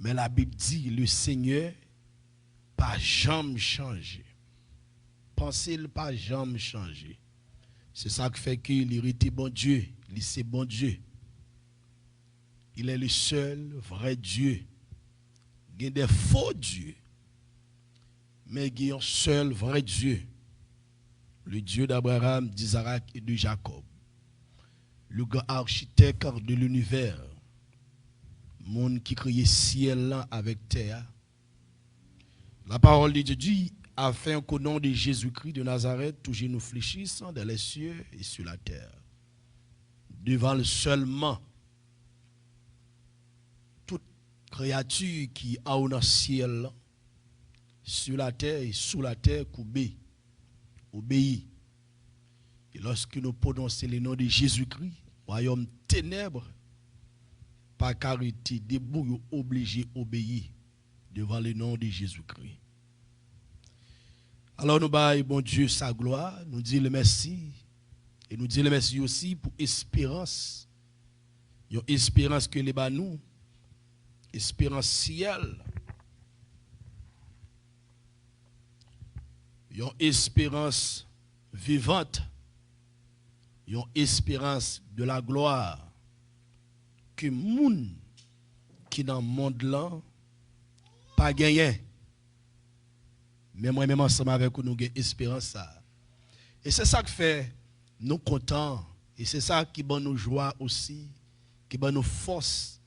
Mais la Bible dit, le Seigneur pas jamais changé. Pensez le pas jamais changé. C'est ça qui fait qu'il était bon Dieu. Il c'est bon Dieu. Il est le seul vrai Dieu. Il y a des faux dieux. Mais il y a un seul vrai Dieu. Le Dieu d'Abraham, d'Isaac et de Jacob. Le grand architecte de l'univers. Monde qui crée ciel là avec terre. La parole de Dieu dit, afin qu'au nom de Jésus-Christ de Nazareth, tous nous fléchissons dans les cieux et sur la terre. Devant le seulement toute créature qui a dans le ciel, sur la terre et sous la terre, obéit. Et lorsque nous prononçons le nom de Jésus-Christ, royaume ténèbres, par carité, debout, obligé d'obéir devant le nom de Jésus-Christ. Alors nous baillons, bon Dieu, sa gloire, nous disons le merci. Et nous disons le merci aussi pour l'espérance. Une espérance que les nous, espérance ciel. Une espérance vivante. Une espérance de la gloire. Que moun qui dans le monde là pas gagné. Mais moi-même ensemble avec nous, nous avons espérance ça. Et c'est ça qui fait nous contents. Et c'est ça qui donne nous joie aussi. Qui donne nous force.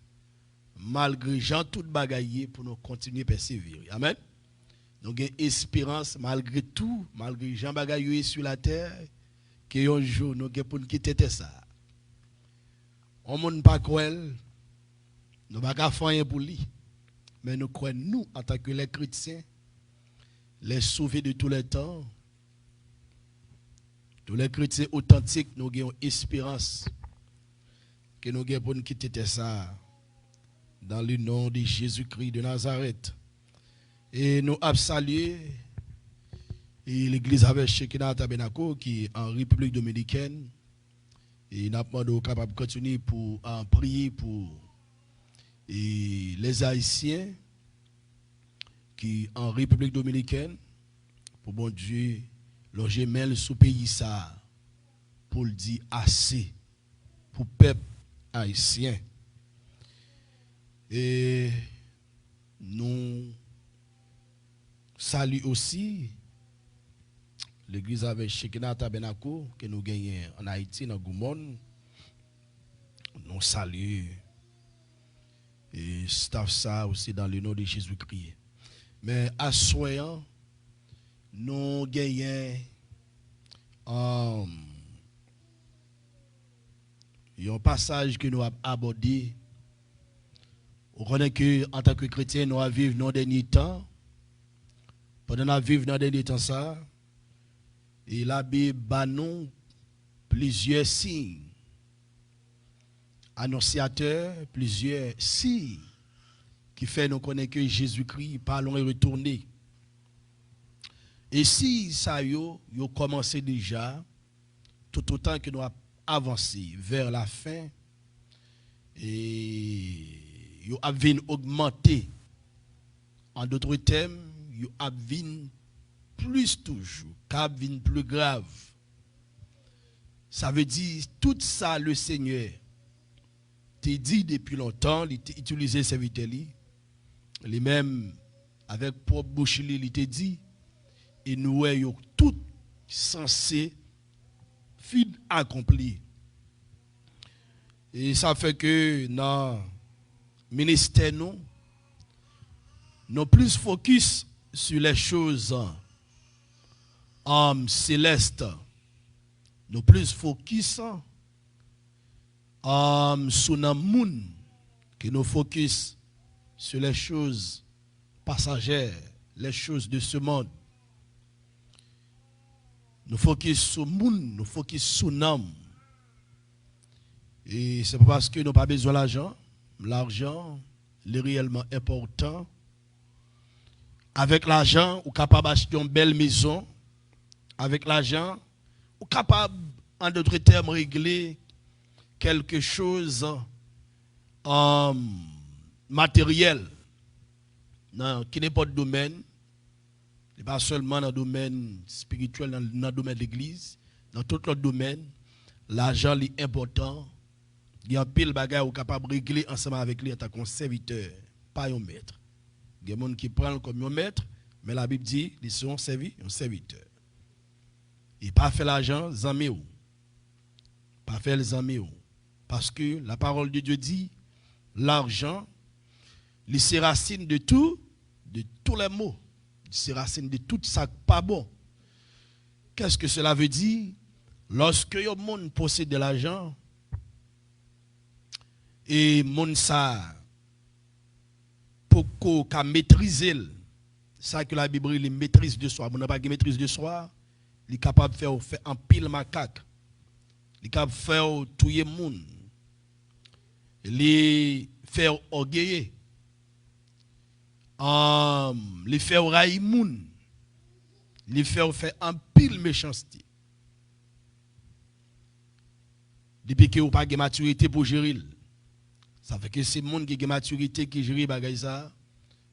Malgré Jean tout bagaille pour nous continuer à persévérer. Amen. Nous avons espérance malgré tout. Malgré Jean bagaille sur la terre. Que un jour nous avons pour nous quitter ça. On ne peut pas croire. Nous ne pouvons pas faire rien pour lui. Mais nous croyons, nous, en tant que les chrétiens, les sauvés de tous les temps, tous les chrétiens authentiques, nous avons espérance que nous avons pour nous quitter ça dans le nom de Jésus-Christ de Nazareth. Et nous avons salué l'église avec Shekinah Tabernacle qui est en République dominicaine. Et nous avons capable de continuer pour prier pour les Haïtiens qui en République dominicaine, pour bon Dieu, loger mêle sous pays ça, pour le dire assez, pour le peuple haïtien. Et nous saluons aussi l'église avec Shekinah Tabernacle que nous gagnons en Haïti, dans Goumon. Nous saluons et staff ça aussi dans le nom de Jésus-Christ. Mais à soyant, nous gagnons un passage que nous avons abordé. On connaît que en tant que chrétien, nous vivons dans les derniers temps. Pendant que nous vivons dans les derniers temps, ça, et la Bible nous plusieurs signes. Annonciateurs, plusieurs signes qui fait nous connaître que Jésus-Christ parlons et retourner. Et si ça yo commencé déjà, tout autant que nous avons avancé vers la fin, et yo a augmenté. En d'autres termes, yo a plus toujours, a plus grave. Ça veut dire tout ça le Seigneur t'a dit depuis longtemps, il t'a utilisé serviteur les mêmes avec propre bouche il t'a dit et nous sommes tout censé fin accompli. Et ça fait que dans le ministère nous plus focus sur les choses célestes. Nous plus focus sur le monde que nous focus sur les choses passagères, les choses de ce monde. Nous focus sur le monde, nous focus sur l'âme. Et c'est pas parce que nous n'avons pas besoin d'argent. L'argent est réellement important. Avec l'argent, on est capable d'acheter une belle maison. Avec l'argent, on est capable, en d'autres termes, régler quelque chose matériel. qui n'est pas de domaine, et pas seulement dans le domaine spirituel, dans le domaine de l'église, dans tout autre domaine, l'argent est important. Il y a un pile bagage ou capable de régler ensemble avec lui en tant que serviteur, pas un maître. Il y a des gens qui prennent comme un maître, mais la Bible dit qu'ils sont servis, un serviteur. Et pas faire l'argent, zami ou. Pas faire les amis ou. Parce que la parole de Dieu dit, l'argent, il se racine de tous les maux. Il se racine de tout ça pas bon. Qu'est-ce que cela veut dire? Lorsque le monde possède de l'argent, et monde ça, pour qu'on maîtrise, ça que la Bible dit, maîtrise de soi. On n'a pas de maîtrise de soi, il est capable de faire un pile macaque. Il est capable de faire tout le monde. Il est faire orgueiller. Il fait railler moun. Il fait faire un pile méchanceté. Depuis que vous n'avez pas de maturité pour gérer. Ça fait que c'est le monde qui a de maturité qui gère bagay ça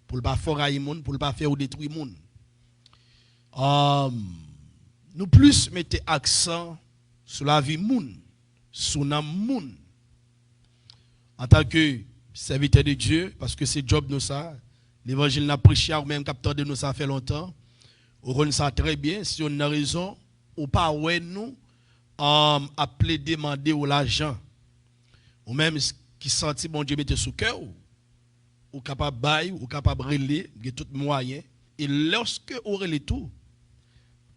pour ne pas faire railler moun, pour ne pas faire détruire moun. Nous plus mettons accent sur la vie moun, sur l'âme moun. En tant que serviteur de Dieu, parce que c'est job nous ça. L'évangile n'a prêché ou même capteur de nous ça fait longtemps. On connaît ça très bien. Si on a raison, ou pas ouais nous appeler demander ou l'argent. Ou même qui sentit bon Dieu mettre sous cœur ou capable bail ou capable relais, il y a tout moyen. Et lorsque on relais tout,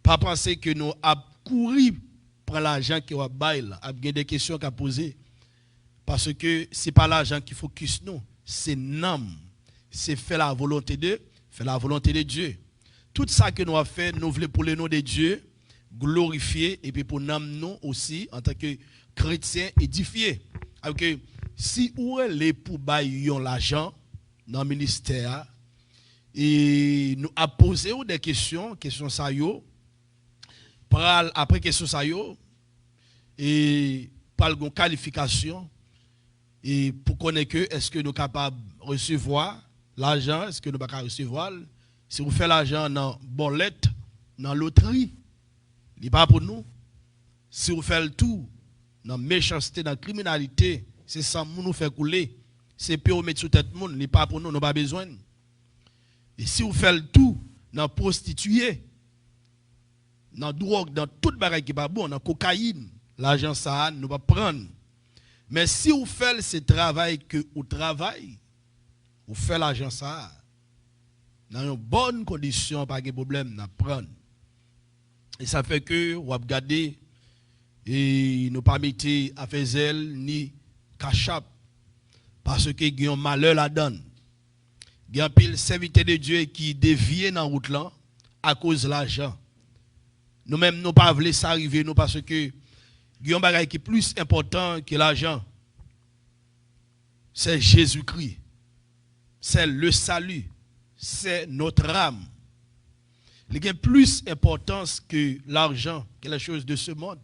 pas penser que nous a couru pour l'argent qui va bail, a des questions qu'à poser. Parce que ce n'est pas l'argent qui focus nous, c'est l'âme. C'est faire la volonté de Dieu. Tout ça que nous avons fait, nous voulons pour le nom de Dieu, glorifier, et puis pour nous aussi, en tant que chrétiens, édifier. Alors que si vous êtes pour bailler l'argent dans le ministère, et nous a posé des questions ça yo, après question ça yo, et par une qualification, et pour connaître que est-ce que nous sommes capables de recevoir l'argent, est-ce que nous ne pouvons pas recevoir? Si vous faites l'argent dans bolette, dans loterie, il n'est pas pour nous. Si vous faites le tout dans méchanceté, dans criminalité, c'est ça qui nous fait couler. C'est pour mettre sous tête monde, il n'est pas pour nous, nous n'avons pas besoin. Et si vous faites le tout dans prostituée, dans drogue, dans toute bagaille qui n'est pas bon, dans cocaïne, l'argent ça, nous va prendre. Mais si vous faites ce travail que vous travaillez, vous faites l'argent ça, dans une bonne condition, pas de problème, à prendre. Et ça fait que vous regardez et nous pas mettre à faire ni cachap parce que il y a un malheur là-dedans. Il y a un pile serviteur de Dieu qui dévie dans la route là à cause de l'argent. Nous-mêmes, nous pas voulu ça arriver nous parce que il y a un bagage qui est plus important que l'argent. C'est Jésus-Christ. C'est le salut. C'est notre âme. Il y a plus d'importance que l'argent, que les choses de ce monde.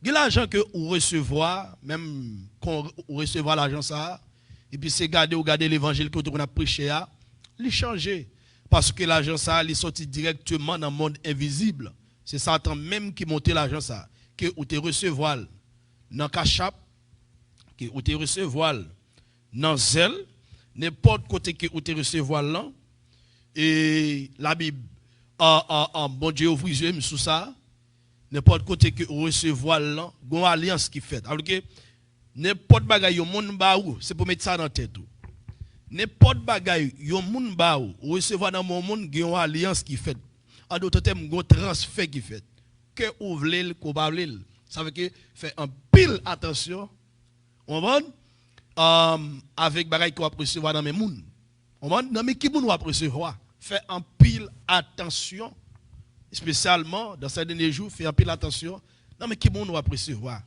Il y a l'argent que vous recevez, même quand vous recevez l'argent, ça, et puis c'est garder l'évangile que vous avez prêché, il changer. Parce que l'argent, ça, il est sorti directement dans le monde invisible. C'est Satan même qui monte l'argent, ça, que vous te recevez dans Kachap, que vous te recevez dans Zelle, n'importe côté que vous te recevez là, et la Bible, bon Dieu ouvre les yeux sur ça, n'importe côté que vous recevez là, il y a une alliance qui fait. Alors que n'importe bagaille, au monde baou, c'est pour mettre ça dans la tête. N'importe bagaille, au monde baou, vous recevez dans mon monde, il y a une alliance qui fait. En d'autres termes, il y a un transfert qui fait. Que vous voulez, que vous voulez. Ça veut dire fait un pile attention. On va avec bagaille qu'on va recevoir dans mes monde. On va dans mes qui moun va recevoir. Fait un pile attention. Spécialement dans ces derniers jours, fait un pile attention. Non mais qui moun va recevoir.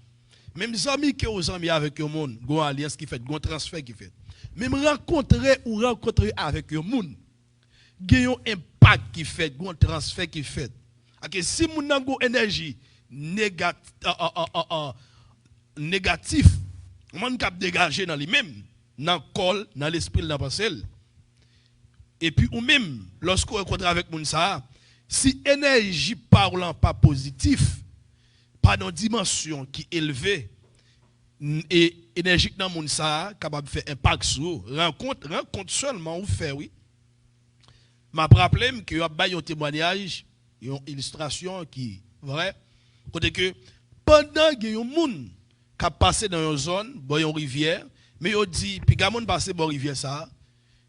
Même les amis que vous amis avec le monde, une alliance qui fait, un transfert qui fait. Même rencontrer avec le monde, il y a un impact qui fait, un transfert qui fait. Si vous avez une énergie négative, vous pouvez dégager dans lui-même, dans le col, dans l'esprit, dans la pensée. Et puis, ou même, lorsqu'on rencontre avec Mounsa, si énergie parlant pas positif, pas dans dimension qui est élevée, et énergique dans Mounsa, capable de faire impact sur rencontre seulement, ou faire, oui. M'a rappelé que y a un témoignage, une illustration qui vrai, côté que pendant que y a un monde qui a passé dans une zone, bon une rivière, mais il dit puis quand monde passé dans rivière ça,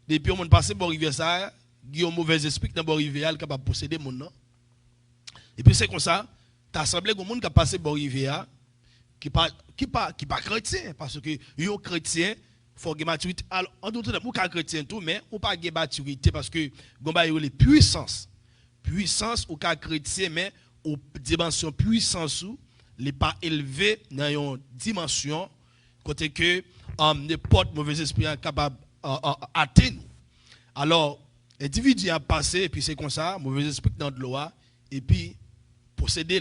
depuis on passé dans rivière ça, il y a un mauvais esprit dans rivière capable posséder monde non. Et puis c'est comme ça, t'as semblé que monde qui a passé dans rivière qui pas chrétien parce que yo chrétien faut que maturité en d'autres termes ou chrétien tout mais ou pas de maturité parce que gomba yo les puissance ou cas chrétien mais aux dimension puissance ou les pas élevé dans une dimension côté que n'importe mauvais esprit est capable atteindre. Alors individu a passé et puis c'est comme ça mauvais esprit dans de l'eau et puis posséder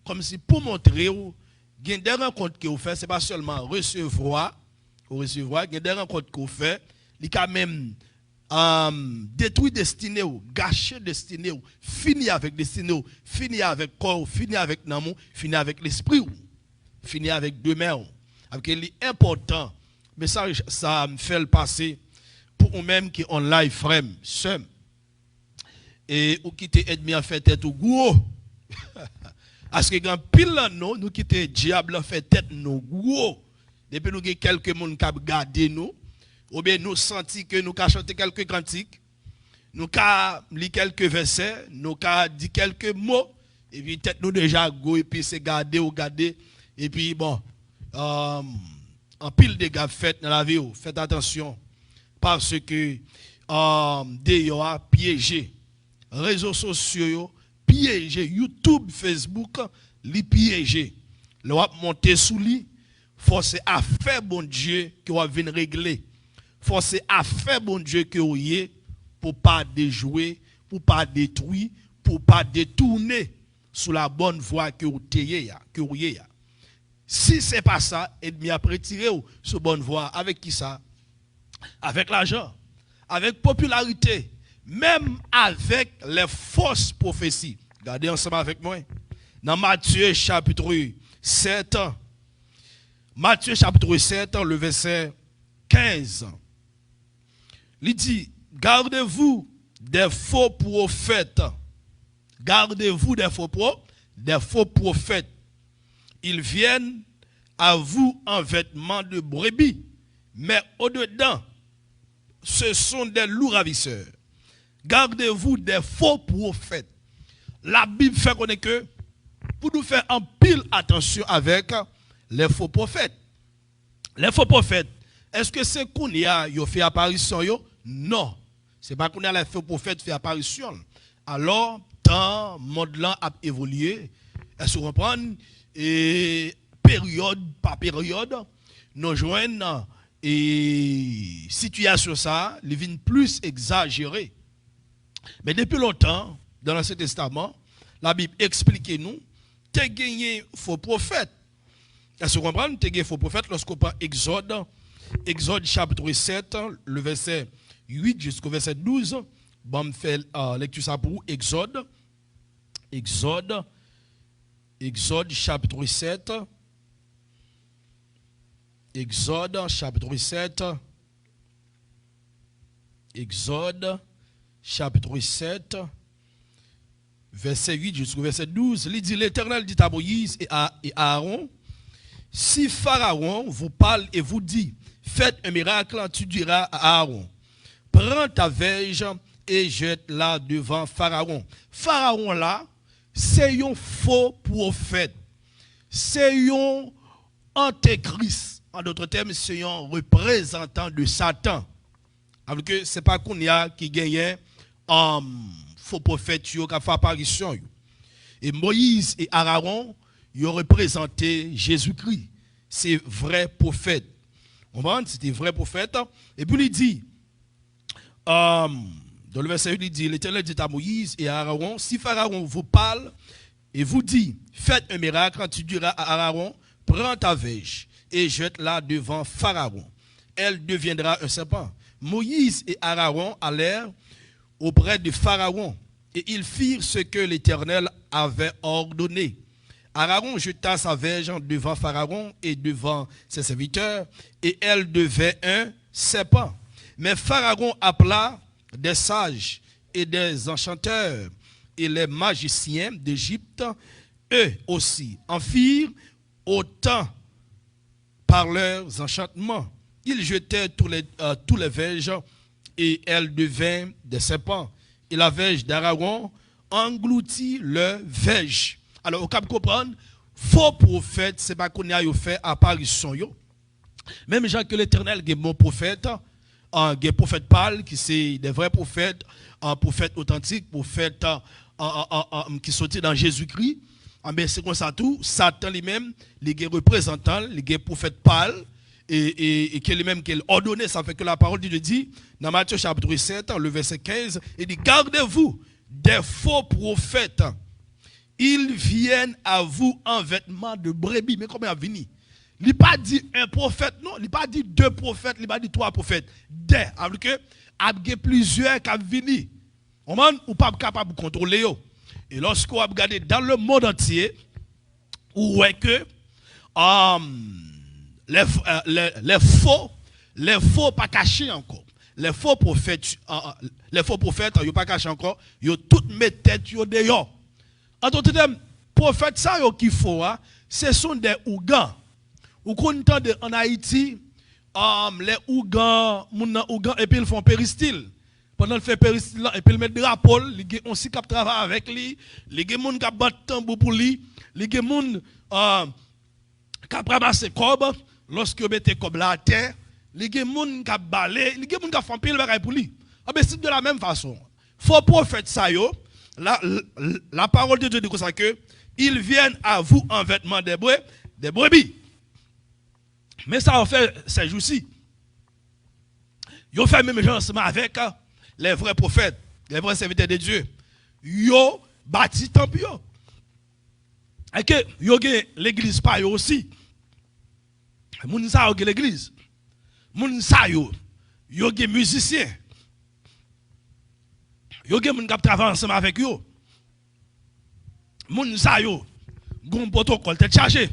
comme si pour montrer où il y a des rencontres que vous faites, ce n'est pas seulement recevoir, il y a des rencontres que vous faites, il y a même détruire destinée, gâcher destinée, finir avec destinée, finir avec corps, finir avec l'amour, finir avec l'esprit, finir avec deux mains. L'important, mais ça me fait le passer pour nous-mêmes qui ont live frame, seul, et ou qui t'aide à faire tête au gros. Parce que quand pile nous qui te diable fait tête nous gros depuis nous avons quelques monde qui regardé nous ou bien nous senti que nous avons chanté quelques cantiques nous avons lu quelques versets nous avons dit quelques mots et puis tête nous déjà go et puis c'est garder et puis bon en pile de gars faites dans la vie faites attention parce que des a piégé réseaux sociaux piégé YouTube, Facebook, li piégé. Le wap monter sous lui, forcer à faire bon Dieu que va venir régler. Forcer à faire bon Dieu que vous y pour pas déjouer, pour pas détruire, pour pas détourner sous la bonne voie que vous tayez que vous y. Si c'est pas ça, ennemi a retiré sur bonne voie avec qui ça? Avec l'argent, avec popularité. Même avec les fausses prophéties. Regardez ensemble avec moi. Dans Matthieu chapitre 7, le verset 15. Il dit, gardez-vous des faux prophètes. Gardez-vous des faux prophètes. Ils viennent à vous en vêtements de brebis. Mais au-dedans, ce sont des loups ravisseurs. Gardez-vous des faux prophètes. La Bible fait connaître que pour nous faire en pile attention avec les faux prophètes. Les faux prophètes, est-ce que c'est qu'on y a fait apparition yo? Non. C'est pas qu'on a les faux prophètes fait apparition. Alors, tant monde là a évolué, est-ce que vous comprenez? Et période par période, nous joignons et situation ça, les vignes plus exagérées. Mais depuis longtemps, dans l'Ancien Testament, la Bible explique nous, tu as gagné faux prophètes. Est-ce que vous comprenez? Tu as gagné faux prophètes lorsqu'on prend Exode chapitre 7, le verset 8 jusqu'au verset 12. Bon, je fais lecture ça pour vous. Exode chapitre 7. Exode chapitre 7. Exode chapitre 7, verset 8 jusqu'au verset 12, il dit, l'Éternel dit à Moïse et à Aaron, si Pharaon vous parle et vous dit, faites un miracle, tu diras à Aaron, prends ta verge et jette-la devant Pharaon. Pharaon là, c'est un faux prophète, c'est un antéchrist, en d'autres termes, c'est un représentant de Satan. Alors que ce n'est pas qu'on y a qui gagne faux prophète qui a fait apparition. Et Moïse et Aaron, ils ont représenté Jésus-Christ. C'est vrai prophète. C'était vrai prophète. Et puis il dit, dans le verset 8, il dit, l'Éternel dit à Moïse et à Aaron, si Pharaon vous parle et vous dit, faites un miracle, tu diras à Aaron, prends ta verge et jette-la devant Pharaon. Elle deviendra un serpent. Moïse et Aaron allèrent auprès du Pharaon, et ils firent ce que l'Éternel avait ordonné. Aaron jeta sa verge devant Pharaon et devant ses serviteurs, et elle devint un serpent. Mais Pharaon appela des sages et des enchanteurs et les magiciens d'Égypte, eux aussi en firent autant par leurs enchantements. Ils jetaient tous les verges et elles devinrent des serpents. Et la verge d'Aaron engloutit leur verge. Alors, au cap comprendre, faux prophète, c'est pas qu'on a fait apparition. Même gens que l'Éternel est bon prophète, un prophète pâle, qui c'est des vrais prophètes, un prophète authentique, prophète qui sortit dans Jésus-Christ. Mais c'est comme ça tout, Satan lui-même, les représentants, les prophètes pâles, et qui lui-même qui ordonné, ça fait que la parole de Dieu dit, dans Matthieu chapitre 7, le verset 15, il dit, gardez-vous des faux prophètes. Ils viennent à vous en vêtements de brebis. Mais comment il vient? Il n'a pas dit un prophète, non. Il n'a pas dit deux prophètes, il n'a pas dit trois prophètes. Des. Avec eux, il y a plusieurs qui viennent. On n'est pas capable de contrôler. Et lorsqu'on regarde dans le monde entier, on voit que les faux pas cachés encore. Les faux prophètes, ils ne pas cachés encore. Ils ont toutes mes têtes dehors. En d'autres termes, prophètes, ça qu'il faut, ce sont des Ougans. Ou qu'on entend en Haïti, les Ougans, et puis ils font péristyle. Pendant qu'ils font péristyle, et puis ils mettent des drapeaux, ils ont aussi qui travaillent avec lui, les gens qui battent tambour pour lui, les gens qui ramassent les cobes, lorsque ils mettent cob là à terre, les gens qui balent, les gens qui font pile bagaille pour lui. C'est de la même façon. Faux prophètes, ça la parole de Dieu dit comme ça que ils viennent à vous en vêtements des brebis. Mais ça a fait ces jours-ci. Ils ont fait même gens ensemble avec les vrais prophètes, les vrais serviteurs de Dieu. Ils ont bâti temple. Et que ils ont l'église pas aussi. Moun sa ont l'église. Moun sa ont musiciens. Yo gen moun k'ap travailler ensemble avec yo. Moun sa yo gon protocole tête chargé.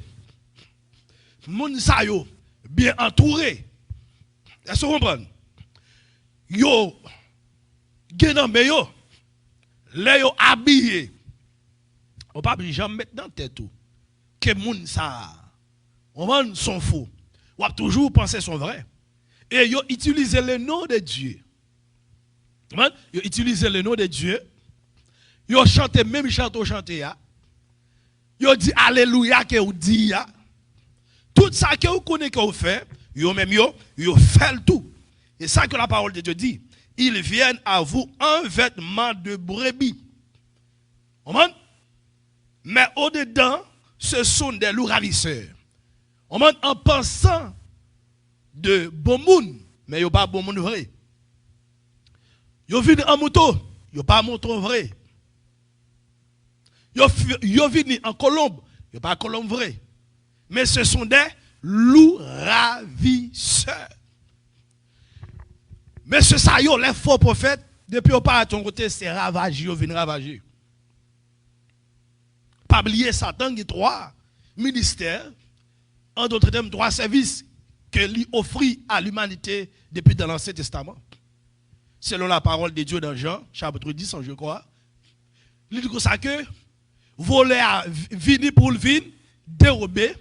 Moun sa yo bien entouré. Est-ce que vous comprenez? Yo gen nan yo les yo habillé. On pas jamais mettre dans tête tout que moun sa on sont faux. Ou toujours penser sont vrais. Et yo utiliser le nom de Dieu. Ils utilisent le nom de Dieu. Ils chantent même chantent chanter. Ils disent Alléluia que vous dites. Tout ça que vous connaissez que vous faites, ils même ils fait tout. Et ça que la parole de Dieu dit. Ils viennent à vous en vêtement de brebis. Mais au-dedans, ce sont des loups ravisseurs. En pensant de bon monde, mais ils ne pas bon monde vrai. Yo vini en moto, yo pas moto vrai. Yo vini en colombe, yo pas colombe vrai. Mais ce sont des loups ravisseurs. Mais ce ça yo les faux prophètes depuis au pas à ton côté c'est ravagé, yo vini ravager. Pas oublier Satan qui trois ministères, en d'autres termes trois services que lui offre à l'humanité depuis dans l'Ancien Testament. Selon la parole de Dieu dans Jean, chapitre 10, je crois. Il dit ça que voler à venir pour le vin, dérober,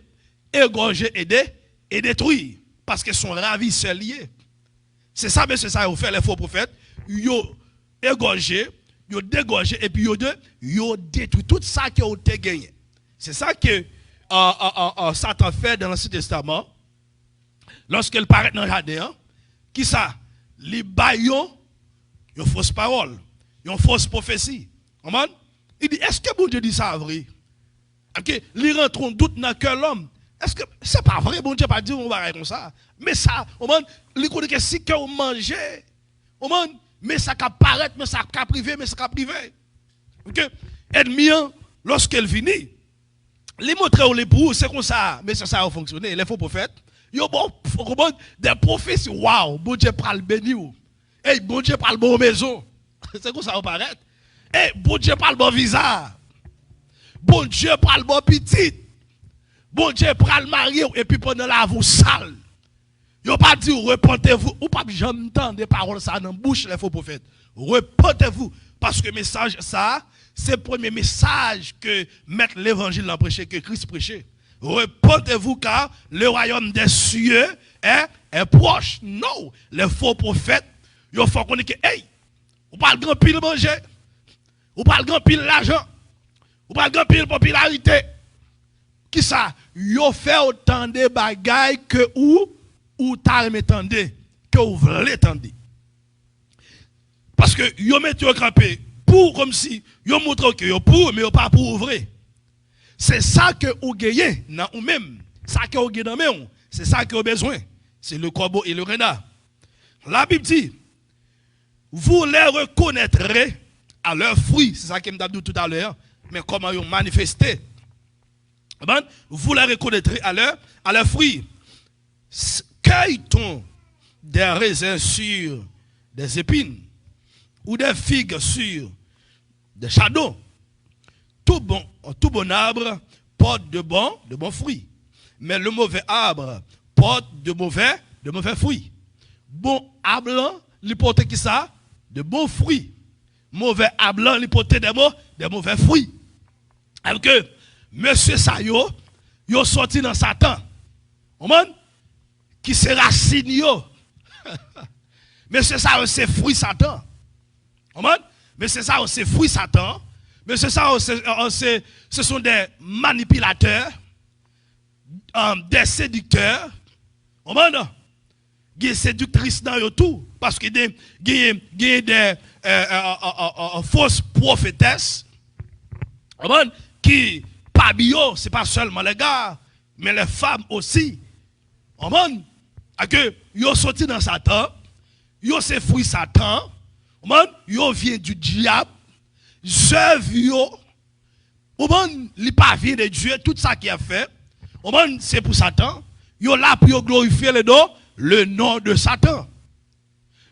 égorger et détruire. Parce qu'ils sont ravisseurs liés. C'est ça, mais c'est ça qu'ils font les faux prophètes. Ils ont égorgé, ils ont dégorgé et puis ils ont détruit tout ça qu'ils ont gagné. C'est ça que Satan fait dans l'Ancien Testament. Lorsqu'il paraît dans le jardin, qui ça? Les baillons. Une fausse parole, une fausse prophétie. Il dit, est-ce que bon Dieu dit ça vrai? Il rentre un doute dans le cœur de l'homme. Est-ce que c'est pas vrai, bon Dieu pas dit on va comme ça? Mais ça, il connaît que si on mange, mais ça peut paraître, mais ça peut priver, mais ça peut priver. Ennemi, lorsqu'elle finit, les montrer les pour c'est comme ça, mais ça a fonctionné. Les faux prophètes, ils ont des prophéties, waouh, bon Dieu parle béni. Hey, bon Dieu parle bon maison. C'est comme ça on paraît. Et bon Dieu parle bon visage. Bon Dieu parle bon petit. Bon Dieu parle marié et puis pendant la vous sale. Yo pas dit repentez-vous ou pas jamais entendre des paroles ça dans bouche les faux prophètes. Repentez-vous parce que message ça c'est le premier message que mettre l'évangile dans prêcher que Christ prêchait. Repentez-vous car le royaume des cieux est proche. Non, les faux prophètes, ils font connaître que hey, ou pas le grand pile manger, ou pas le grand pile l'argent, ou pas le grand pile popularité. Qui ça? Yo fait autant de bagailles que ou t'as m'entendez que vous voulez tendre. Parce que yo met yo crampé pour comme si yo montre que yo pour mais yo pas pour ouvrir. C'est ça que vous gagnez dans ou même, ça que vous gagnez dans même, c'est ça que vous avez besoin. C'est le corbeau et le renard. La Bible dit vous les reconnaîtrez à leurs fruits, c'est ça que je dit tout à l'heure, mais comment ils ont manifesté. Vous les reconnaîtrez à leurs fruits. Cueille-t-on des raisins sur des épines ou des figues sur des chardons? Tout bon arbre porte de bons fruits, mais le mauvais arbre porte de mauvais fruits. Bon arbre, il porte qui ça? De bons fruits. Mauvais arbre, il porte des mauvais fruits. Alors que monsieur Sayo, yo sorti dans Satan. Qui se racine yo. Monsieur ça c'est fruit Satan. Mais c'est ça c'est fruit Satan. Mais c'est ça ce sont des manipulateurs, des séducteurs. Des séductrices dans yo tout parce que des fausses prophétesses. Qui pas bio, c'est pas seulement les gars, mais les femmes aussi. Que yo sorti dans Satan, yo c'est fruit Satan, yo vient du diable, œuvre yo, li pas vient de Dieu, tout ça qui a fait, c'est pour Satan, yo là pour glorifier le nom de Satan.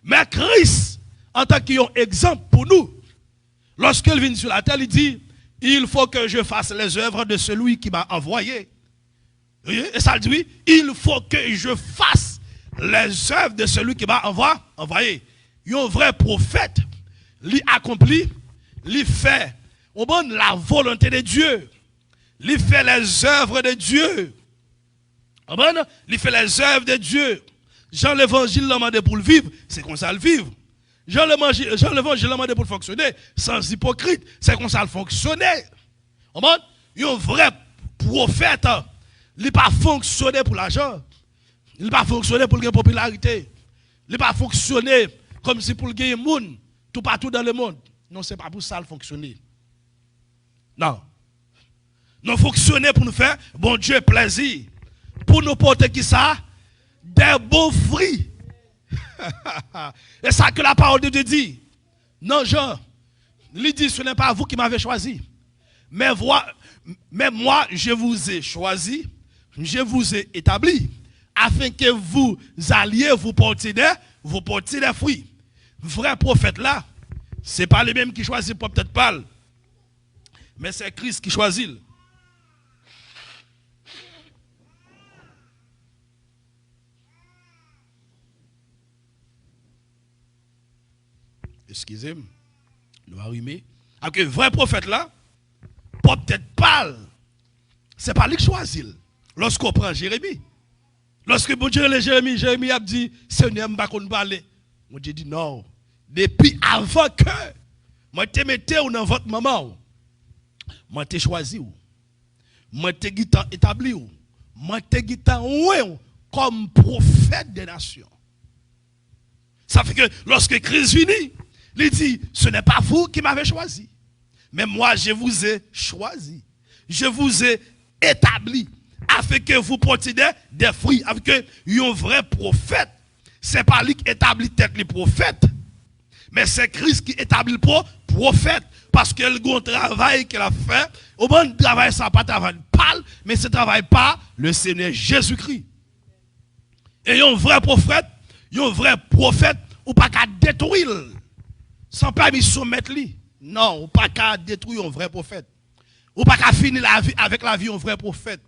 Mais Christ, en tant qu'exemple pour nous, lorsqu'il vient sur la terre, il dit, il faut que je fasse les œuvres de celui qui m'a envoyé. Et ça dit, il faut que je fasse les œuvres de celui qui m'a envoyé. Un vrai prophète, lui accomplit, lui fait la volonté de Dieu. Lui fait les œuvres de Dieu. Lui fait les œuvres de Dieu. Jean l'évangile l'a demandé pour le vivre, c'est comme ça le vivre. Jean l'évangile l'a demandé pour fonctionner sans hypocrite, c'est comme ça le fonctionner. Un vrai prophète, il n'a pas fonctionné pour l'argent. Il n'a pas fonctionné pour la popularité. Il n'a pas fonctionné comme si pour gagner le monde, tout partout dans le monde. Non, ce n'est pas pour ça le fonctionner. Non. Nous fonctionner pour nous faire, bon Dieu, plaisir. Pour nous porter qui ça? Des beaux fruits. Et ça que la parole de Dieu dit. Non, Jean, il dit, ce n'est pas vous qui m'avez choisi. Mais moi, je vous ai choisi, je vous ai établi, afin que vous alliez vous porter des fruits. Vrai prophète là, ce n'est pas les mêmes qui choisissent peut-être pas, mais c'est Christ qui choisit. Excusez-moi, nous arrivons. Alors que vrai prophète là, peut-être pas, c'est pas lui qui choisit. Lorsqu'on prend Jérémie, lorsque bon Dieu Jérémie a dit, Seigneur, je ne vais pas parler. Mon Dieu dit non. Depuis avant que moi te mette dans votre maman, moi te choisi, moi te établi, moi te comme prophète des nations. Ça fait que lorsque Christ vient, il dit, ce n'est pas vous qui m'avez choisi, mais moi je vous ai choisi, je vous ai établi, afin que vous portiez des fruits, afin que un vrai prophète, c'est pas lui qui établit tête les prophètes, mais c'est Christ qui établit le prophète, parce que le grand travail qu'il a fait, au bon travail, ça pas travail parle, mais ce travail pas le Seigneur Jésus-Christ. Et un vrai prophète, ou pas qu'à détruire. sans permission mettre lui. Non, ou pas qu'à détruire un vrai prophète. Ou pas qu'à finir la vie avec la vie un vrai prophète.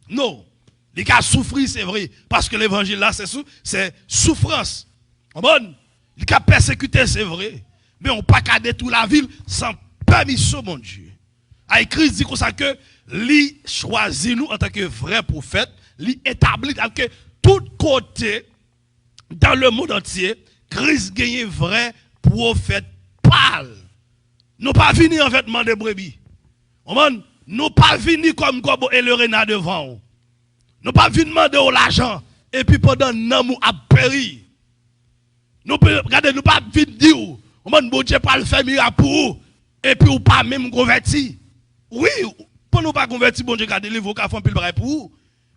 Non. Les cas souffrir, c'est vrai. Parce que l'évangile là, c'est souffrance. Bon, les cas persécuter, c'est vrai. Mais on pas qu'à détruire la ville sans permission, mon Dieu. Et Christ dit comme ça que lui choisit nous en tant que vrai prophète, lui établit que tout côté dans le monde entier, Christ gagne vrai prophète parle. Nous pas venir en vêtements de brebis. Nous pas venir comme Gobo et le renard devant. Nous pas venir demander l'argent et puis pendant nous a péri. Nous regardez, nous pas venir dire bon Dieu pas le faire miracle pour vous et puis ou pas même converti. Oui, pour nous pas converti bon Dieu garder les avocats font pile pour vous.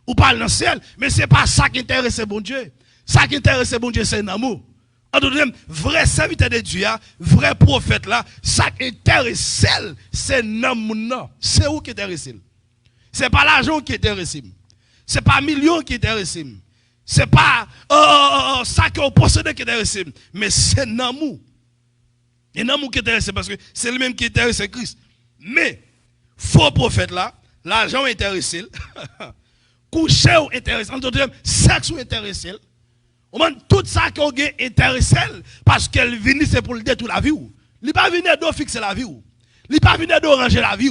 Ou pas dans le ciel, mais c'est pas ça qui intéresse bon Dieu. Ça qui intéresse bon Dieu c'est l'amour. En d'autres termes, vrai serviteur de Dieu, vrai prophète là, ça qui intéresse c'est l'amour. C'est où qui intéresse. C'est pas l'argent qui intéresse. C'est pas millions qui intéresse. C'est pas ça que vous possédez qui intéresse. Mais c'est l'amour. Et l'amour qui intéresse parce que c'est le même qui intéresse Christ. Mais faux prophète là, l'argent intéressé. Coucher ou intéressé. En d'autres termes, sexe ou intéressé. Tout ça qu'on a intéressé parce qu'elle vient c'est pour le détruire la vie. Il pas venir de fixer la vie. Il pas venir de ranger la vie.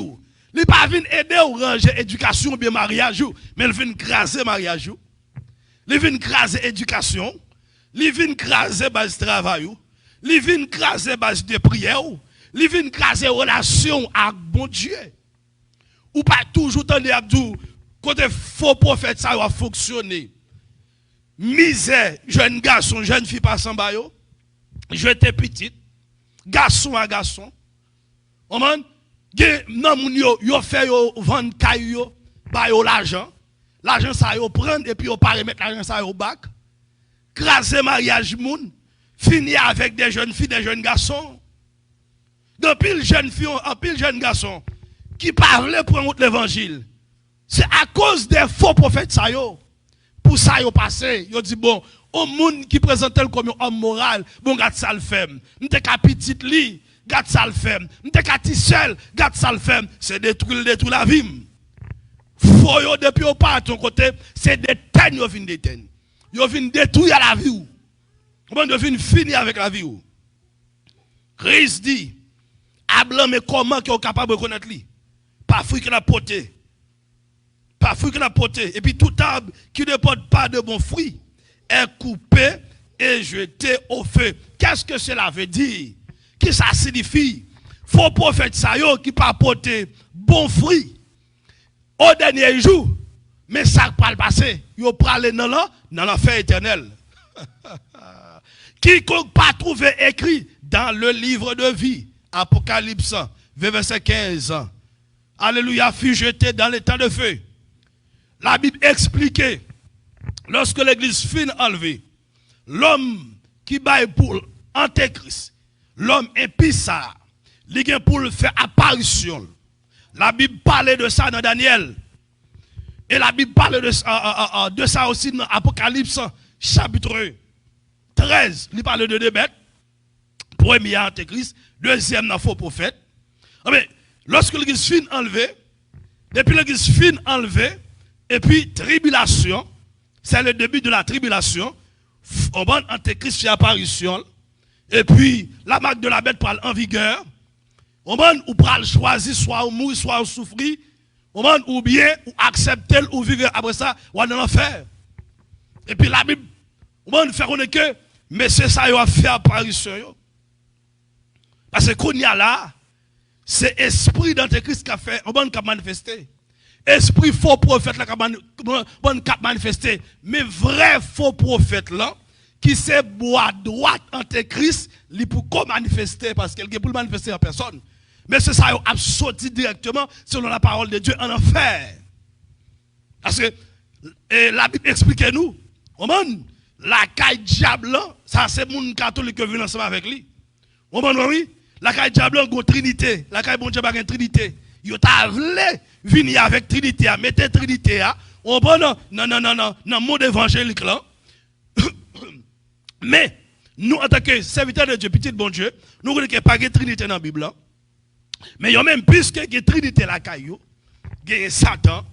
Il pas venir aider à ranger éducation ou bien mariage, mais il vient craser mariage. Il vient craser éducation, il vient craser base travail, il vient craser base de prière, il vient craser relation avec bon Dieu. Ou pas toujours tendre à dire côté faux prophète ça va fonctionner. Misère, jeune garçon, jeune fille pas sans bayo. J'étais petite, garçon à garçon. Non moun yo fait yo vendre caillou ba yo l'argent. L'argent ça yo prendre et puis yo pas remettre l'argent ça au bac. Craser mariage moun, finir avec des jeunes filles, des jeunes garçons. Depuis le jeune fille, en pile jeune garçon qui parlait pour l'évangile. C'est à cause des faux prophètes ça yo. Pour ça yo passé, yo dit bon, au monde qui présente comme un homme moral, bon gade ça le fait. M'te ka petite li, gade ça le fait. M'te ka ti seul, gade ça le fait. C'est détruire la vie. Faut yo depuis au pas ton côté, c'est des teigne yo vinn déteigne. Yo vinn détruire la vie. Comment yo vinn finir avec la vie. Christ dit, Abraham mais comment qui est capable de connaître lui? Pas fruit qu'il a porté. Pas fruit qu'il a porté. Et puis tout arbre qui ne porte pas de bons fruits est coupé et jeté au feu. Qu'est-ce que cela veut dire? Qu'est-ce que ça signifie? Faux prophète ça yo qui pas porter bons fruits au dernier jour. Mais ça pas le passé. Yo pralé dans l'enfer éternel. Quiconque pas trouvé écrit dans le livre de vie, Apocalypse, verset 15. Alléluia, fut jeté dans l'état de feu. La Bible expliquait, lorsque l'église fut enlevée, l'homme qui baille pour Antéchrist, l'homme impie ça, il vient pour le faire apparition. La Bible parlait de ça dans Daniel. Et la Bible parle de ça aussi dans Apocalypse, chapitre 13. Il parle de deux bêtes. Premier Antéchrist, deuxième dans faux prophète. Mais lorsque l'église fut enlevée, depuis l'église fut enlevée, et puis tribulation, c'est le début de la tribulation. On va Antéchrist fait apparition. Et puis la marque de la bête parle en vigueur. On va ou pral choisir soit ou mourir, soit ou souffrir. On va ou bien ou accepter ou vivre après ça ou dans l'enfer. Et puis la Bible, on va faire connaître que mais c'est ça qui a fait apparition. Parce que qu'on y a là, c'est l'esprit d'Antéchrist qui a fait, on va manifester. Esprit faux prophète là qui a manifesté. Mais vrai faux prophète là, qui se boit droite Antéchrist, il pour manifester parce qu'il est pour manifester en personne. Mais c'est ça qui a sorti directement selon la parole de Dieu en enfer. Parce que la Bible explique nous, la caille diable, ça c'est mon catholique qui vient ensemble avec lui. Oui, la caille diable, c'est une trinité. La caille bon Dieu, c'est une trinité. Yo t'a voulu venir avec Trinité, mettez Trinité, non, monde évangélique là. Mais nous, en tant que serviteurs de Dieu, petit bon Dieu, nous ne connaissons pas de Trinité dans la Bible. Mais il y a même plus que de Trinité la caillou. Il y a Satan,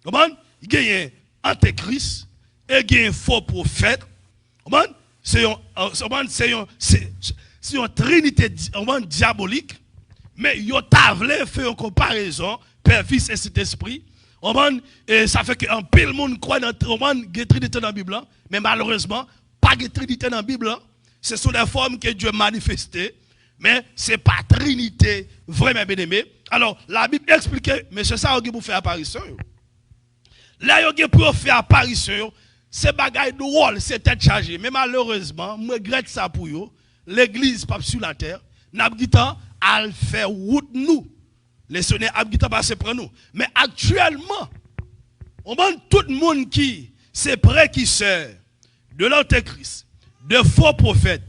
il y a Antéchrist, et il y a un faux prophète. C'est une Trinité diabolique. Mais il y a fait une comparaison, Père, Fils et Saint-Esprit. Et ça fait qu'un pile monde croit dans la Trinité dans la Bible. Mais malheureusement, pas de Trinité dans la Bible. Ce sont des formes que Dieu a manifestées. Mais ce n'est pas Trinité vraiment bien aimé. Alors, la Bible explique, mais c'est ça qu'il faut faire apparition. Là, il y a pour faire apparition, c'est bagaille de rôle, c'est tête chargée. Mais malheureusement, je regrette ça pour eux. L'église pas sur la terre. N'a pas à faire route nous. Les sonnets a passer pour nous. Mais actuellement, on demande tout le monde qui c'est prêt qui sert de l'antéchrist, de faux prophètes.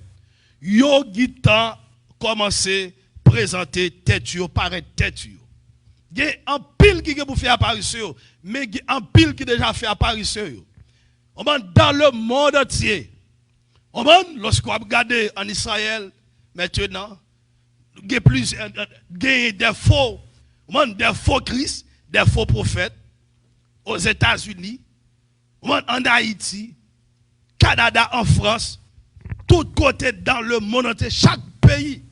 Yo gitan commencer à présenter tête yo, paraître tête yo. Il y a un pile qui pour faire apparition, mais il y a un pile qui déjà fait apparition. On demande dans le monde entier. On demande lorsqu'on regarde en Israël maintenant, il y a des faux Christ, des faux prophètes aux États-Unis, en Haïti, Canada, en France, tout côté dans le monde entier, chaque pays,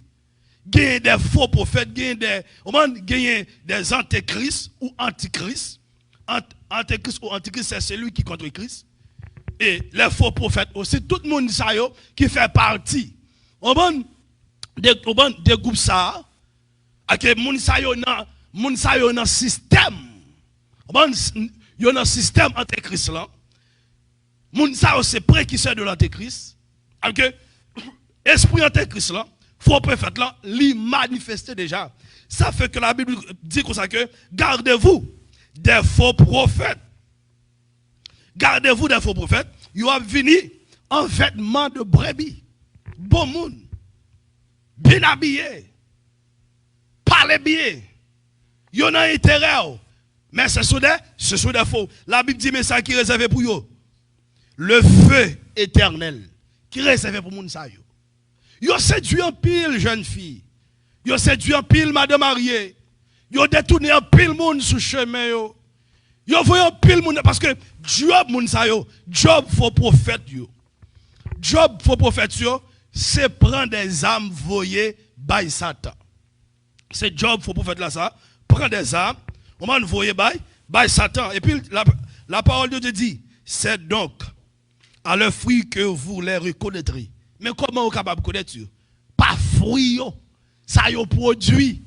il y a des faux prophètes, il y a des antéchrists ou antichrists. Antéchrist ou antichrist, c'est celui qui contre Christ. Et les faux prophètes aussi, tout le monde qui fait partie. Des groupes ça, avec moun sa yo nan système. Yo nan système antéchrist là. Moun sa yo c'est précurseur de l'antéchrist. Avec esprit antéchrist là, faux prophète là, li manifesté déjà. Ça fait que la Bible dit comme ça que gardez-vous des faux prophètes. Gardez-vous des faux prophètes. Ils ont venu en vêtements de brebis. Bon monde. Bien habillé, parlez bien, il y en a intérêt, mais ce sont des faux. La Bible dit, mais ça qui est réservé pour eux. Le feu éternel qui est réservé pour les gens. Ils ont séduit un pile jeune fille, ils ont séduit un pile madame mariée, ils ont détourné un pile monde sur le chemin. Ils ont voyé un pile monde parce que Job faux prophète. Job faux prophète. C'est prendre des âmes voyées by Satan. C'est Job, faut prophète là ça. Prendre des âmes, on m'a envoyé by Satan. Et puis la parole de Dieu dit, c'est donc à leur fruit que vous les reconnaîtrez. Mais comment vous êtes capable de connaître? Pas fruit, ça y produit.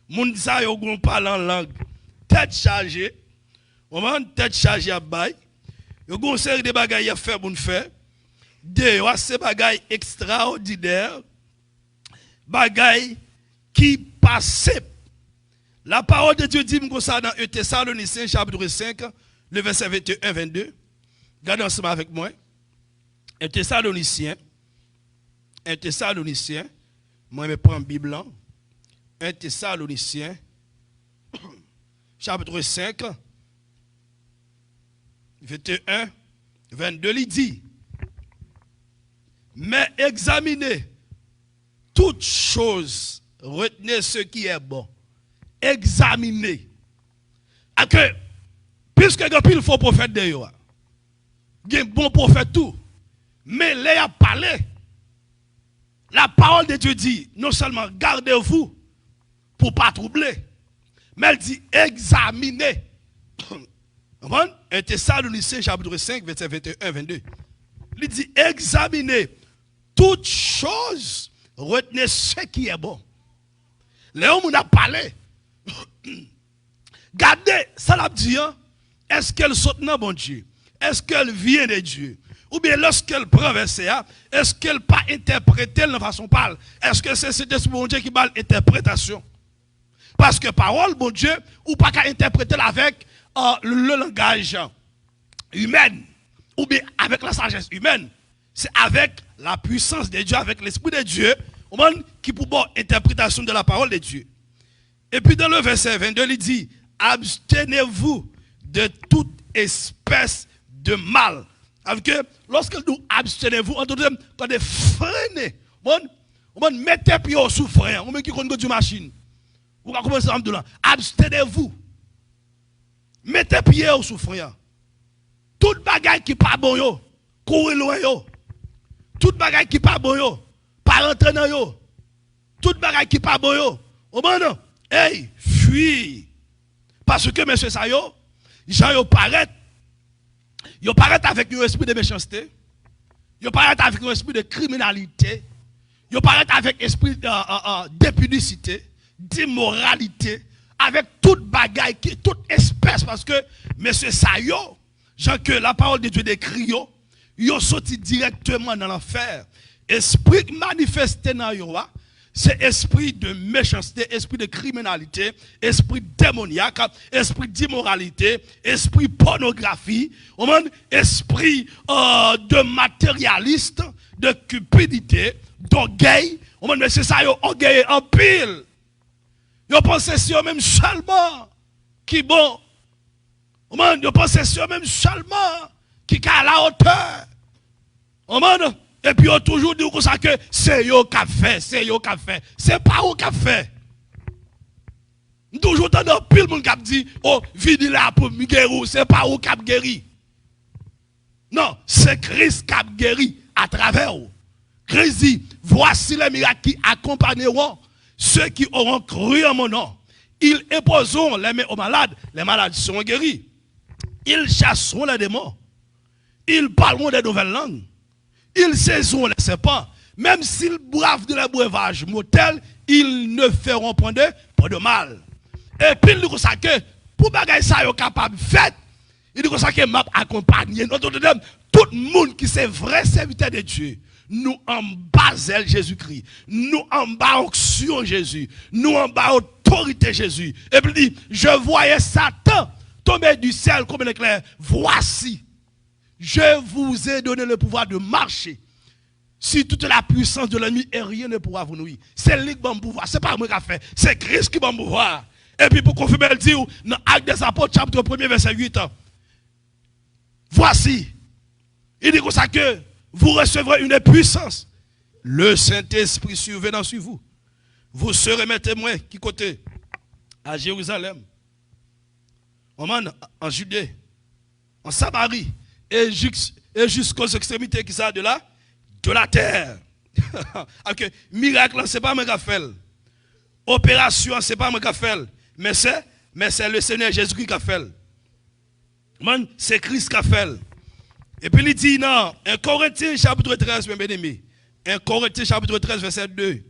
Moun ça y parle en langue. Tête chargée. On m'a tête chargée à bail. Yo gon série de bagages à faire pour nous faire. Ces bagailles extraordinaires, bagailles qui passent. La parole de Dieu dit comme ça dans 1 Thessaloniciens chapitre 5, le verset 21-22. Regardez ensemble avec moi. 1 Thessaloniciens, moi je prends la Bible. 1 Thessaloniciens, chapitre 5, 21-22, il dit. Mais examinez toutes choses, retenez ce qui est bon. Examinez. Puisque il y a pile faux prophète de yo, il y a un bon prophète tout. Mais les a parlé. La parole de Dieu dit, non seulement gardez-vous pour ne pas troubler, mais elle dit examinez. 1 Thessaloniciens chapitre 5, verset 21-22. Il dit examinez toutes choses, retenez ce qui est bon. Léon nous a parlé. Gardez, ça l'a dit, est-ce qu'elle saute dans bon Dieu? Est-ce qu'elle vient de Dieu? Ou bien lorsqu'elle prend verset, est-ce qu'elle pas interprété de façon parle? Est-ce que c'est cet esprit bon Dieu qui parle interprétation? Parce que parole bon Dieu, ou pas qu'à interpréter avec le langage humain, ou bien avec la sagesse humaine. C'est avec la puissance de Dieu, avec l'esprit de Dieu, qui peut avoir interprétation de la parole de Dieu. Et puis dans le verset 22, il dit, abstenez-vous de toute espèce de mal. Avec que lorsque nous abstenez-vous, entendez freiner. Bon, mettez pied au souffrant. On met qui connaît du machine. Vous va commencer à me dire abstenez-vous. Mettez pied au souffrant. Toute bagaille qui pas bon yo, courez loin yo. Toute bagaille qui pas bon yo, pas rentrer dans yo. Toute bagaille qui pas bon yo. Au bon hey, fuis. Parce que monsieur ça yo, Jean yo paraît avec un esprit de méchanceté. Yo paraît avec un esprit de criminalité. Yo paraît avec un esprit d'impudicité, d'immoralité, avec toute bagaille, toute espèce parce que monsieur ça yo, Jean que la parole de Dieu décrit yo sorti directement dans l'enfer. Esprit manifesté dans yo, c'est esprit de méchanceté, esprit de criminalité, esprit démoniaque, esprit d'immoralité, esprit pornographie, esprit de matérialiste, de cupidité, d'orgueil. Mais c'est ça, yo orgueil en pile. Yo pensez sur eux-mêmes seulement qui bon. Yo pensez sur eux-mêmes seulement qui a la hauteur. Et puis, on toujours dit que c'est yo qui a fait, c'est yo qui a fait. C'est pas yo qui a fait. Toujours dans pile monde qui dit, oh, vini là pour me guérir, c'est pas yo qui a guéri. Non, c'est Christ qui a guéri à travers vous. Christ dit, voici les miracles qui accompagneront ceux qui auront cru en mon nom. Ils imposeront les mains aux malades seront guéris. Ils chasseront les démons. Ils parleront des nouvelles langues. Ils saisiront les serpents. Même s'ils boivent de la breuvage mortel, ils ne feront point de mal. Et puis il dit ça que pour bagaille ça yo capable fait, il dit ça que m'a accompagné tout le monde qui c'est vrai serviteur de Dieu. Nous en bas Jésus-Christ. Nous en bas onction Jésus. Nous en bas autorité Jésus. Et puis il dit, je voyais Satan tomber du ciel comme un éclair. Voici. Je vous ai donné le pouvoir de marcher sur toute la puissance de l'ennemi et rien ne pourra vous nuire. C'est lui qui va me pouvoir. Ce n'est pas moi qui a fait. C'est Christ qui va me pouvoir. Et puis pour confirmer, il dit dans Actes des Apôtres, chapitre 1er, verset 8. Voici. Il dit comme ça que vous recevrez une puissance. Le Saint-Esprit survenant sur vous. Vous serez mes témoins. Qui côté? À Jérusalem. En Judée. En Samarie. Et jusqu'aux extrémités qui sont de la terre. Okay. Miracle, ce n'est pas moi qui fait. Opération, ce n'est pas moi qui fait. Mais c'est le Seigneur Jésus-Christ qui a fait. C'est Christ qui a fait. Et puis il dit non, 1 Corinthiens chapitre 13, mes bien-aimés. 1 Corinthiens chapitre 13, verset 2.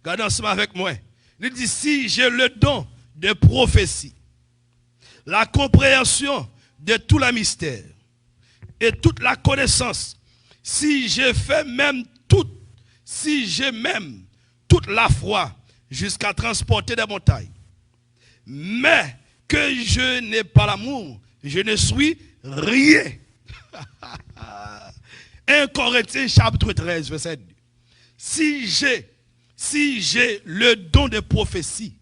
Regardez ensemble avec moi. Il dit si j'ai le don de prophétie, la compréhension de tout le mystère, et toute la connaissance, si j'ai même toute la foi jusqu'à transporter des montagnes, mais que je n'ai pas l'amour, je ne suis rien. 1 Corinthiens chapitre 13, verset 2. Si j'ai le don de prophétie,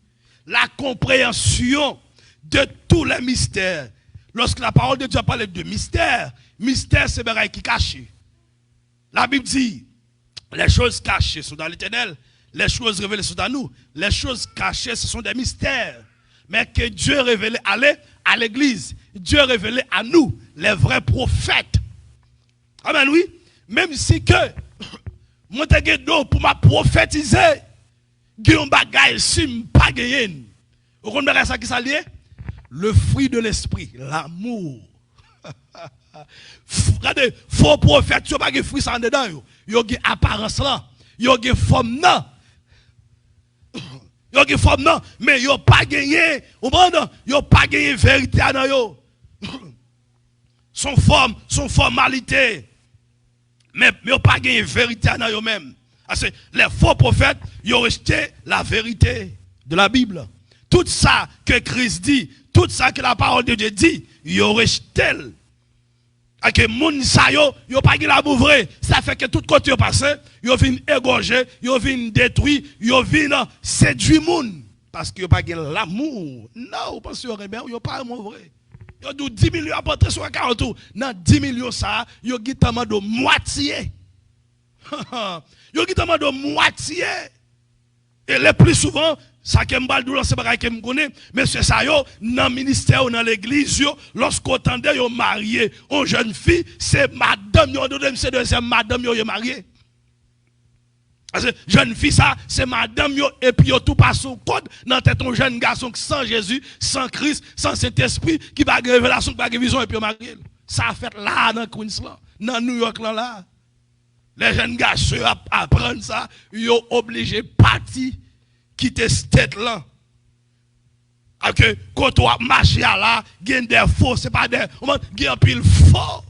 la compréhension de tous les mystères. Lorsque la parole de Dieu a parlé de mystère, mystère c'est un qui est caché. La Bible dit, les choses cachées sont dans l'Éternel, les choses révélées sont dans nous. Les choses cachées, ce sont des mystères. Mais que Dieu a révélé à l'église, Dieu a révélé à nous, les vrais prophètes. Amen, oui. Même si que, moi, je suis pour ma prophétiser, Guillaume Bagay, si je pas gagné. Vous comprenez ça qui s'allie? Le fruit de l'esprit, l'amour. Regardez, faux prophète, il n'y a pas de fruit sans dedans. Il y a une apparence là. Il y a une forme là. Il y a une forme là. Mais il n'y a pas gagné. Il n'y a pas gagné vérité dans yo. Son forme, son formalité. Mais il n'y a pas gagné vérité dans yo même. Parce que les faux prophètes, ils ont rejeté la vérité de la Bible. Tout ça que Christ dit, tout ça que la parole de Dieu dit, ils ont rejeté. Et que moun sa yo pas l'amour vrai. Ça fait que tout côté yo passé, yo vinn égorger, yo vinn détruire, yo vinn séduire moun parce que yo pas l'amour. Non, parce que yo pas amour vrai. Yo dit 10 millions à porter sur 40 ou. Dans 10 millions ça, yo dit tellement de moitié. Yo dit tellement de moitié. Et le plus souvent, ça qui m'bal dou c'est pas que me connaît, mais c'est ça yo dans ministère ou dans l'église yo, lorsqu'on entendait yo marié une jeune fille, c'est madame yo c'est madame yo marié. Parce que jeune fille ça, c'est madame yo et puis yo tout passe au code dans tête un jeune garçon sans Jésus, sans Christ, sans Saint-Esprit qui va révélation, qui va vision et puis marié. Ça a fait là dans Queensland, dans New York là. Les jeunes garçons apprennent ça, ils sont obligés de partir, quitter cette tête-là. Parce que quand on marche là, il y a des faux, ce n'est pas des. Il y a un pile faux.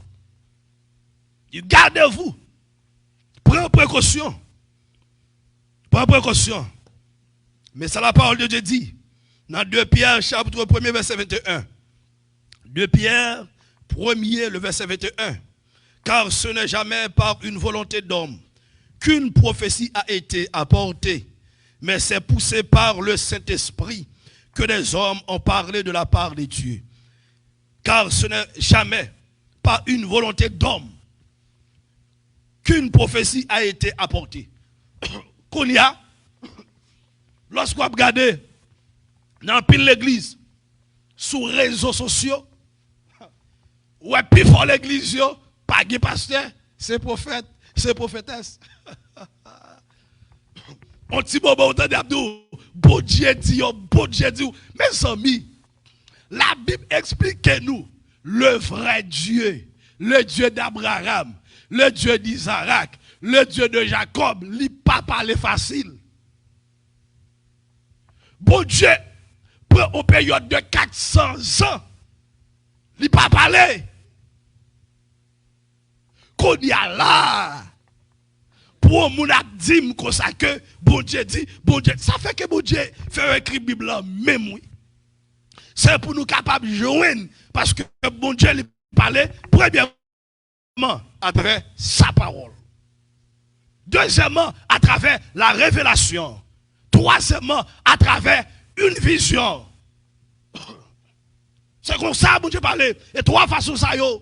Gardez-vous. Prenez précaution. Prenez précaution. Mais ça, la parole de Dieu dit, dans 2 Pierre, chapitre 1, verset 21. 2 Pierre, 1er, le verset 21. Car ce n'est jamais par une volonté d'homme qu'une prophétie a été apportée, mais c'est poussé par le Saint-Esprit que des hommes ont parlé de la part de Dieu. Car ce n'est jamais par une volonté d'homme qu'une prophétie a été apportée. Qu'on y a, lorsqu'on regarde dans pile l'église, sur les réseaux sociaux, ouais, puis fort l'église, pas de pasteur, c'est prophète, c'est prophétesse. On dit bon, on dit bon Dieu dit, bon Dieu dit. Mes amis, la Bible explique nous le vrai Dieu, le Dieu d'Abraham, le Dieu d'Isaac, le Dieu de Jacob, il pas parler facile. Bon Dieu, pour une période de 400 ans, il pas parler. Qu'on y a là, pour mon dit comme ça que bon Dieu dit, bon Dieu, ça fait que bon Dieu fait écrire la Bible même oui. C'est pour nous capables de joindre, parce que bon Dieu lui parlait premièrement à travers sa parole. Deuxièmement, à travers la révélation. Troisièmement, à travers une vision. C'est comme ça bon Dieu parlait. Et trois façons ça yo.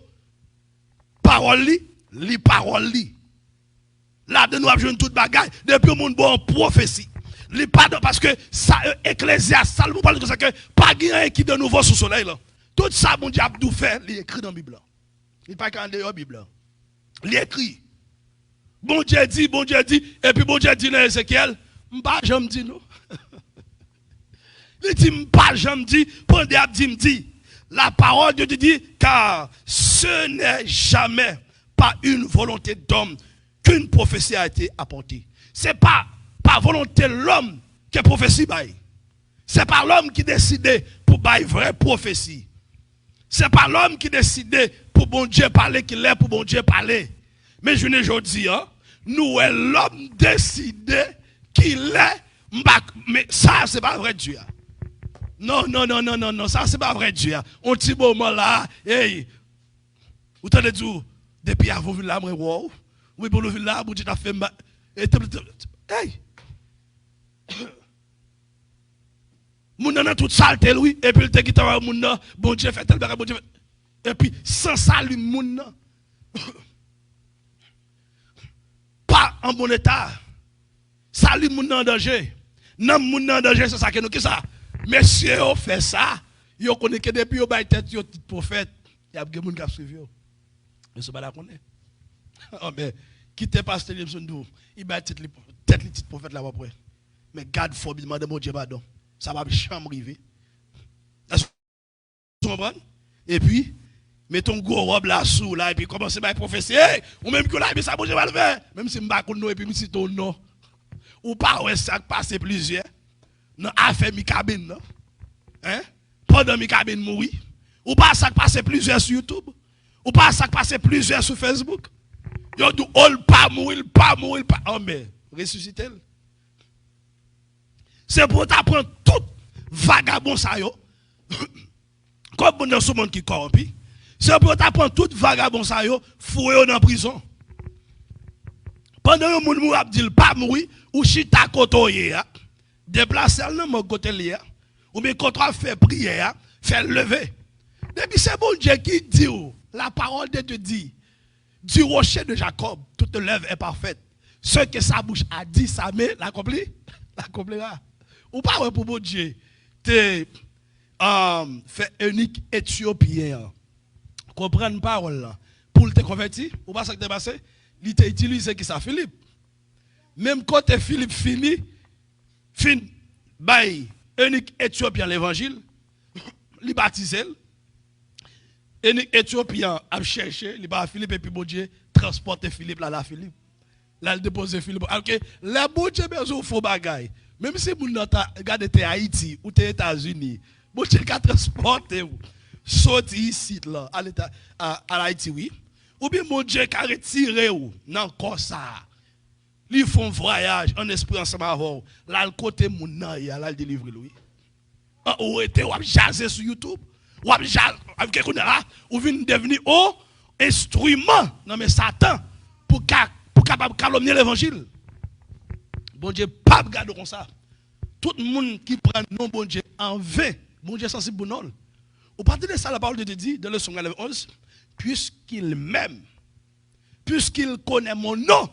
Parole li parole li. Là de nous avons toute bagaille depuis mon bon prophétie. Li pas parce que ça Ecclésiaste ça nous parle de ça que pas rien qui de nouveau sous soleil là. Tout ça mon Dieu a tout fait, il écrit dans la Bible. Il pas qu'en dehors Bible. Il écrit. Bon Dieu dit et puis bon Dieu dit dans Ézéchiel, m'pas jamais dit non. Il dit m'pas jamais dit, pendant me dit la parole de Dieu dit car ce n'est jamais pas une volonté d'homme qu'une prophétie a été apportée. C'est pas par volonté de l'homme que la prophétie baille. C'est pas l'homme qui décide pour bailler vraie prophétie. C'est pas l'homme qui décide pour bon Dieu parler qu'il est pour bon Dieu parler. Mais je ne dis hein, nous l'homme décide qu'il est, mais ça c'est pas vrai Dieu. Non, ça c'est pas vrai Dieu. On petit moment là, hey, vous t'avez dit, depuis avant vous là, moi, wow, oui, pour le là, vous t'avez fait, hey, mon nan tout saleté lui, et puis le te qui t'a mon nan, bon Dieu fait tel bagage, bon Dieu fait, et puis sans salut mon nan, pas en bon état, salut mon nan en danger, non mon nan en danger, c'est ça que nous, qui ça? Messieurs, on fait ça. Ils connaissent que depuis qu'ils ont tête, ils ont prophète. Il y a des gens qui ont suivi. Mais ce n'est pas là qu'on est. Oh, mais quittez pasteur Limson, il va tête le prophète là après. Mais garde faut bien demander mon Dieu pardon. Ça va jamais arriver. Vous comprenez? Et puis, mettons gros robe là sous là et puis commencez à prophétiser. Hey, ou même que là, mais ça, bon Dieu va le faire. Même si je ne sais pas et puis si ton nom. Ou pas, ouais, ça passe plusieurs. Non, affaire mi cabine non hein pendant mi cabine mourir ou pas ça passe plusieurs sur YouTube ou pas ça passe plusieurs sur Facebook yo do pas mourir oh mais ressusciter c'est pour t'apprendre tout vagabond ça yo comme dans ce monde qui corrompu c'est pour t'apprendre tout vagabond ça yo foué dans prison pendant un monde mou a dit pas mourir ou chita kotoye déplacer le mon côté lié ou bien quand on fait prière fait lever Depuis c'est bon Dieu qui dit, la parole de Dieu dit, du rocher de Jacob, toute l'œuvre est parfaite. Ce que sa bouche a dit, sa main l'accomplira. Ou pas pour bon Dieu, te fait unique éthiopien. Comprendre parole là. Pour te convertir, ou pas ça qui t'est passé, il t'a utilisé qui ça Philippe. Même quand Philippe fin, by unique éthiopien l'évangile, il baptisé. Unique éthiopien a cherché, il va Philippe et puis bon Dieu transporter Philippe là la Philippe. Là il dépose Philippe. OK, la bon Dieu besoin faux bagaille. Même si vous regardez Haïti ou les États-Unis, bon Dieu ka transporter ou sorti ici là à Haïti oui. Ou bien mon Dieu qui a retiré ou dans corps ça. Ils font voyage en esprit ensemble avant. Là le côté mon nan là le délivrer lui. Ou était ou jaser sur YouTube. Ou jaser avec quelqu'un ou vient devenir un instrument non mais Satan pour capable calomnier l'évangile. Bon Dieu pas garder comme ça. Tout le monde qui prend non bon Dieu en vain, bon Dieu sensible pour nous. Au partir de ça la parole de Dieu dit dans le Psaume 11 puisqu'il m'aime, puisqu'il connaît mon nom,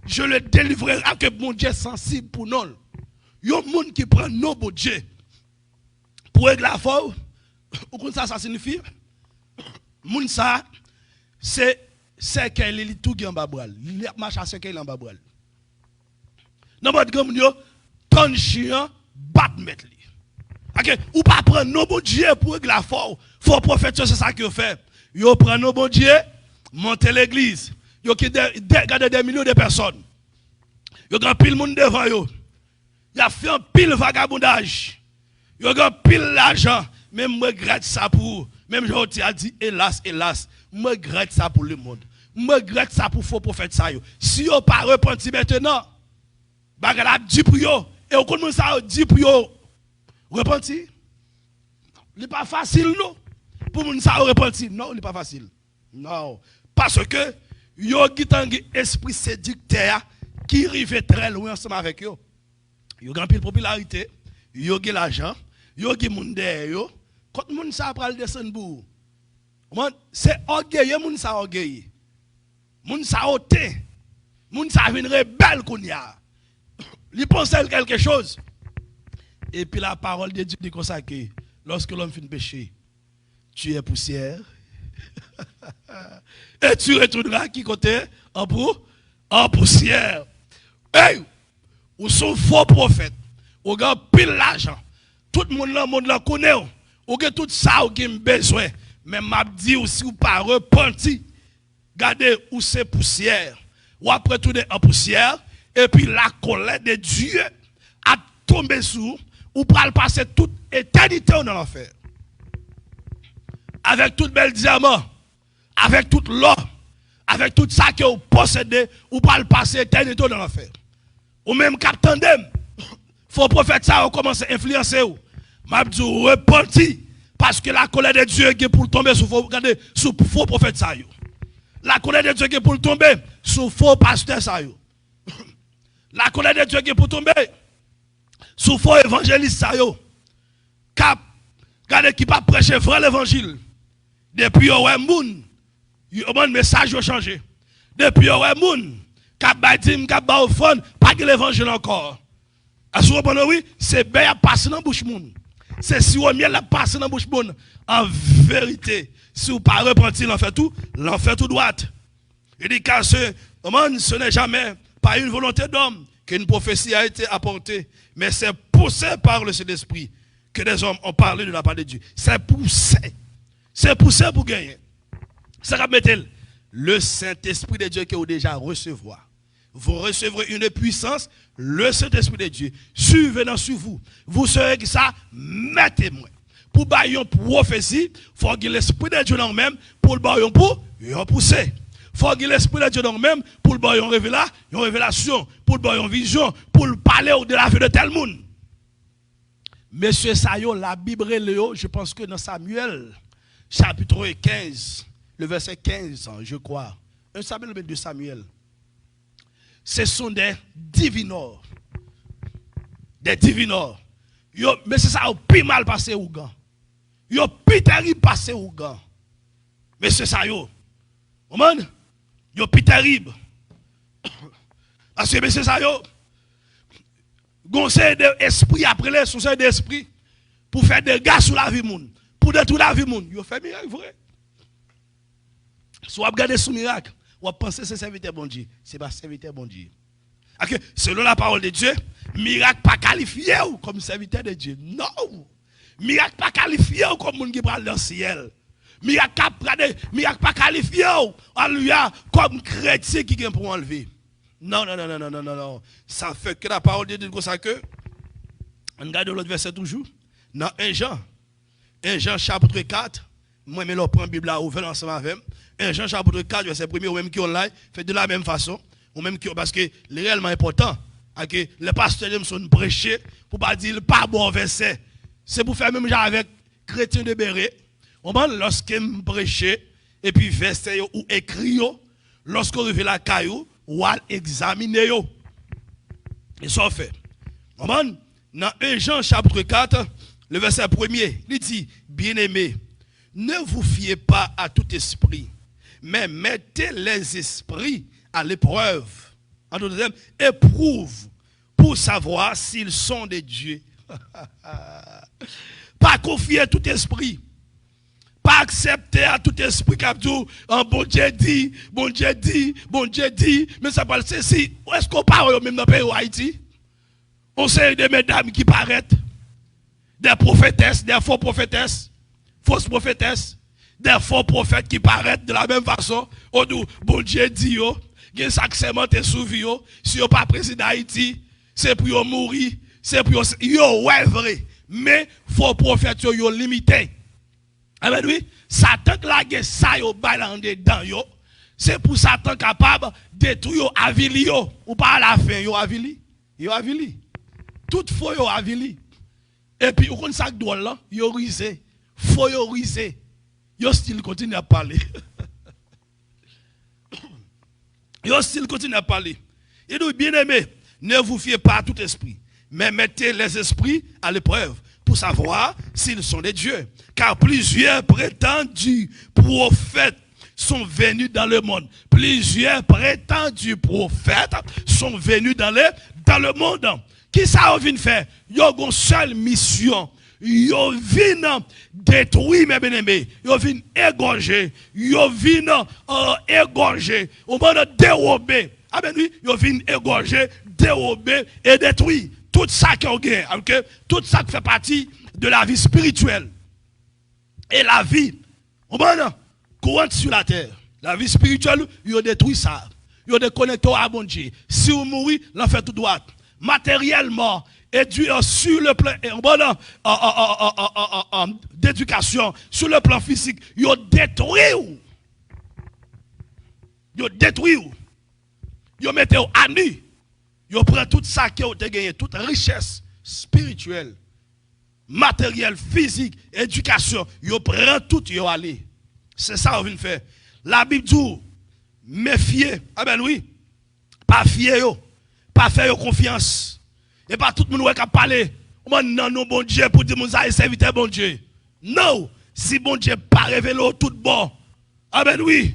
je le délivrerai que mon Dieu sensible pour nous. Il y a un monde qui prend non bon Dieu pour régler la force. Ou comme ça signifie moun ça c'est qu'elle est tout en babral. Il marche à ce qu'elle en babral. Dans votre gamme yo ton chien bat mettre li. OK, ou pas prendre non bon Dieu pour régler la force. Faut prophète c'est ça que fait. Yo prend non bon Dieu, monter l'église. Yo qui garder des millions de personnes. Yo grand pile monde devant yo. Y a fait un pile vagabondage. Yo grand pile l'argent. Même moi regrette ça pour même je a dit hélas moi regrette ça pour le monde. Moi regrette ça pour faux prophète ça yo. Si yo pas repenti maintenant, bagala dit pour yo et au monde ça dit pour yo repenti. Il pas facile non. Pour moun ça repenti non, il pas facile. Non, parce que yo gitangi esprit séducteur qui arrive très loin ensemble avec yo. Yo grand pile popularité, yo gen l'argent, yo gen moun derrière yo. Quand moun sa pral descendre bou. C'est orgueilleux moun sa orgueilleux. Moun sa hautain. Moun sa vinn rebelle kounya. Li pense quelque chose. Et puis la parole de Dieu dit comme ça que lorsque l'homme finit péché, tu es poussière. Et tu retourneras qui côté en poussière. Hey, ou sont faux prophètes. Ou gan pile l'argent. Tout le monde là connaît. Ou que tout ça ou qui besoin mais m'a dit aussi ou pas repenti regardez où c'est poussière ou après tourner en poussière et puis la colère de Dieu a tombé sur ou pral passer toute éternité dans l'enfer avec tout bel diamant avec tout l'or avec tout ça que vous possédez ou pral passer éternité dans l'enfer ou même captandem faut prophète ça commence à influencer ou m'a dit repenti parce que la colère de Dieu est pour tomber sur faux prophète ça yo. La colère de Dieu est pour tomber sur faux pasteur ça yo. La colère de Dieu est pour tomber sur faux évangéliste ça yo. Cap regardez qui pas prêcher vrai l'évangile. Depuis ouais moun, yo message yo changé. Depuis ouais moun, cap badim cap ba offrande, pas que l'évangile encore. À ce moment oui, c'est bien passer dans bouche moun. C'est si on miel la passe dans bouche bonne. En vérité, si vous pas repenti l'enfer tout droite. Il dit car ce n'est jamais par une volonté d'homme qu'une prophétie a été apportée, mais c'est poussé par le Saint-Esprit que des hommes ont parlé de la part de Dieu. C'est poussé pour gagner. Ça va mettre le Saint-Esprit de Dieu que vous déjà recevoir. Vous recevrez une puissance, le Saint-Esprit de Dieu, survenant sur vous. Vous serez qui ça, mettez-moi. Pour bailler une prophétie, il faut que l'Esprit de Dieu dans même, pour le bailler pour pousser. Il faut que l'Esprit de Dieu dans même, pour le bailler une révélation, pour le bailler une vision, pour le parler de la vie de tel monde. Monsieur Sayo, la Bible, je pense que dans Samuel, chapitre 15, le verset 15, je crois. Un Samuel de Samuel. Ce sont des divinors. Des divinors. Mais c'est ça, au plus mal passé ou gars. Yo plus terrible passé ou gars. Mais c'est ça yo. Oman, yo plus terrible. Parce que c'est ça yo. Conseil d'esprit après les conseils d'esprit pour faire des gars sur la vie moun, pour détruire la vie moun. Yo fait miracle vrai. Soit regarder sous miracle, ou penser c'est serviteur bon Dieu, c'est pas serviteur bon Dieu. Okay. Selon la parole de Dieu, miracle pas qualifié comme serviteur de Dieu. Non. Miracle pas qualifié comme moun qui prend dans le ciel. Miracle pas qualifié alléluia comme chrétien qui vient pour enlever. Non, non, non, non, non, non, non, non. Ça fait que la parole de Dieu comme ça que. On regarde l'autre verset toujours. Dans 1 Jean chapitre 4. Moi, je prends la Bible là, ouvert ensemble avec. 1 Jean chapitre 4, verset 1er, ou même qui online, fait de la même façon. Ou même qui, parce que c'est réellement important. Que les pasteurs sont prêchés pour ne pas dire pas bon verset. C'est pour faire même genre avec chrétien de Béret. Lorsqu'ils prêchent, et puis verset ou écrit, lorsqu'on revient la caillou, ou à examiner. Et ça fait. Dans 1 Jean chapitre 4, le verset 1er, il dit, bien-aimés, ne vous fiez pas à tout esprit, mais mettez les esprits à l'épreuve. En d'autres termes, éprouve pour savoir s'ils sont de Dieu. Pas confier à tout esprit. Pas accepter à tout esprit qui a dit, bon Dieu dit, bon Dieu dit, bon Dieu dit, mais ça parle ceci. Est-ce qu'on parle même dans le pays d'Haïti? On sait des mesdames qui paraissent, des prophétesses, des faux prophétesses, fausses prophétesses, des faux prophètes qui paraissent de la même façon. On dit, bon Dieu dit, il y a un sacrement sous vie, si vous pas président d'Haïti, c'est pour mourir, c'est pour yo ouais vrai, mais faux prophètes yo limité. Amen oui, Satan la ça yo balan dedans yo, c'est pour Satan capable de détruire yo avili yo, ou pas à la fin yo avili. Yo avili. Tout faux yo avili. Et puis, au compte sac drôle là, yo risé. Faut yo risé. Yo still continue à parler. Yo still continue à parler. Et donc, bien aimé, ne vous fiez pas à tout esprit, mais mettez les esprits à l'épreuve pour savoir s'ils sont des dieux. Car plusieurs prétendus prophètes sont venus dans le monde. Plusieurs prétendus prophètes sont venus dans le monde. Qui ça vient faire? Yo a une seule mission. Yo vient détruire mes bien-aimés. Yo vient égorger. Yo vient égorger. Au moment de dérober. Ah ben oui, yo vient égorger, dérober et détruire. Tout ça qui est okay? Tout ça qui fait partie de la vie spirituelle. Et la vie, au moment courante sur la terre. La vie spirituelle, yo détruit ça. Yo déconnecté à bon Dieu. Si vous mourrez, l'en fait tout droit. Matériellement, et sur le plan d'éducation, sur le plan physique, yo détruit. Yo détruit. Yo mettez à nu. Yo prend tout ça qui a gagné, toute richesse spirituelle, matérielle, physique, éducation. Yo prend tout, yo aller. C'est ça qu'on vient faire. La Bible dit, méfiez. Ah ben oui, pas fier yo. Pas faire confiance. Et pas tout le monde qui a parlé. Non, non, bon Dieu, pour dire que vous avez serviteur bon Dieu. Non. Si bon Dieu pas révélé tout bon. Ah ben oui.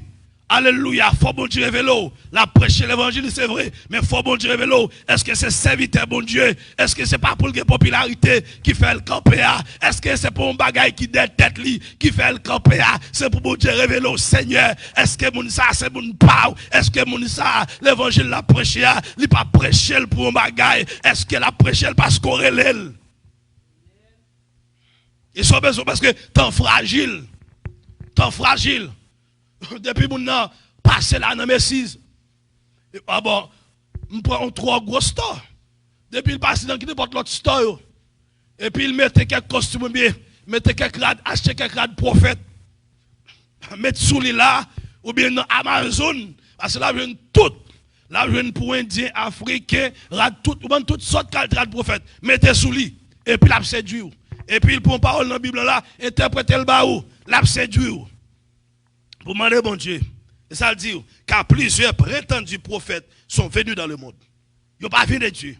Alléluia. Faut bon Dieu révéler. La prêcher l'évangile, c'est vrai. Mais faut bon Dieu révéler. Est-ce que c'est serviteur bon Dieu? Est-ce que c'est pas pour la popularité qui fait le camper? Est-ce que c'est pour un bagage qui des têtes qui fait le camper? C'est pour bon Dieu révéler au Seigneur. Est-ce que mon ça c'est mon pas? Est-ce que mon ça l'évangile l'a prêché? Il pas prêché pour un bagage. Est-ce que l'a prêché parce qu'on relève? Ils sont besoin parce que tant fragile. Tant fragile. Depuis mon nom, passé là dans mes 6. Ah bon, je prends 3 gros stores. Depuis il passe dans n'importe l'autre store. Et puis il mettait quelques costumes bien, mettait quelques rades, achetait quelques rades prophètes. Mettre sous les là, ou bien dans Amazon. Parce que là, je viens tout. Là, je viens pour Indien, Africain, rade tout, ou bien toutes sortes de rades prophètes. Mettez sous lui. Et puis l'a séduit. Et puis il prend parole dans la Bible là, interpréter le baou, l'a séduit. Pour demander bon Dieu. Et ça le dit, car plusieurs prétendus prophètes sont venus dans le monde. Ils n'ont pas vu de Dieu.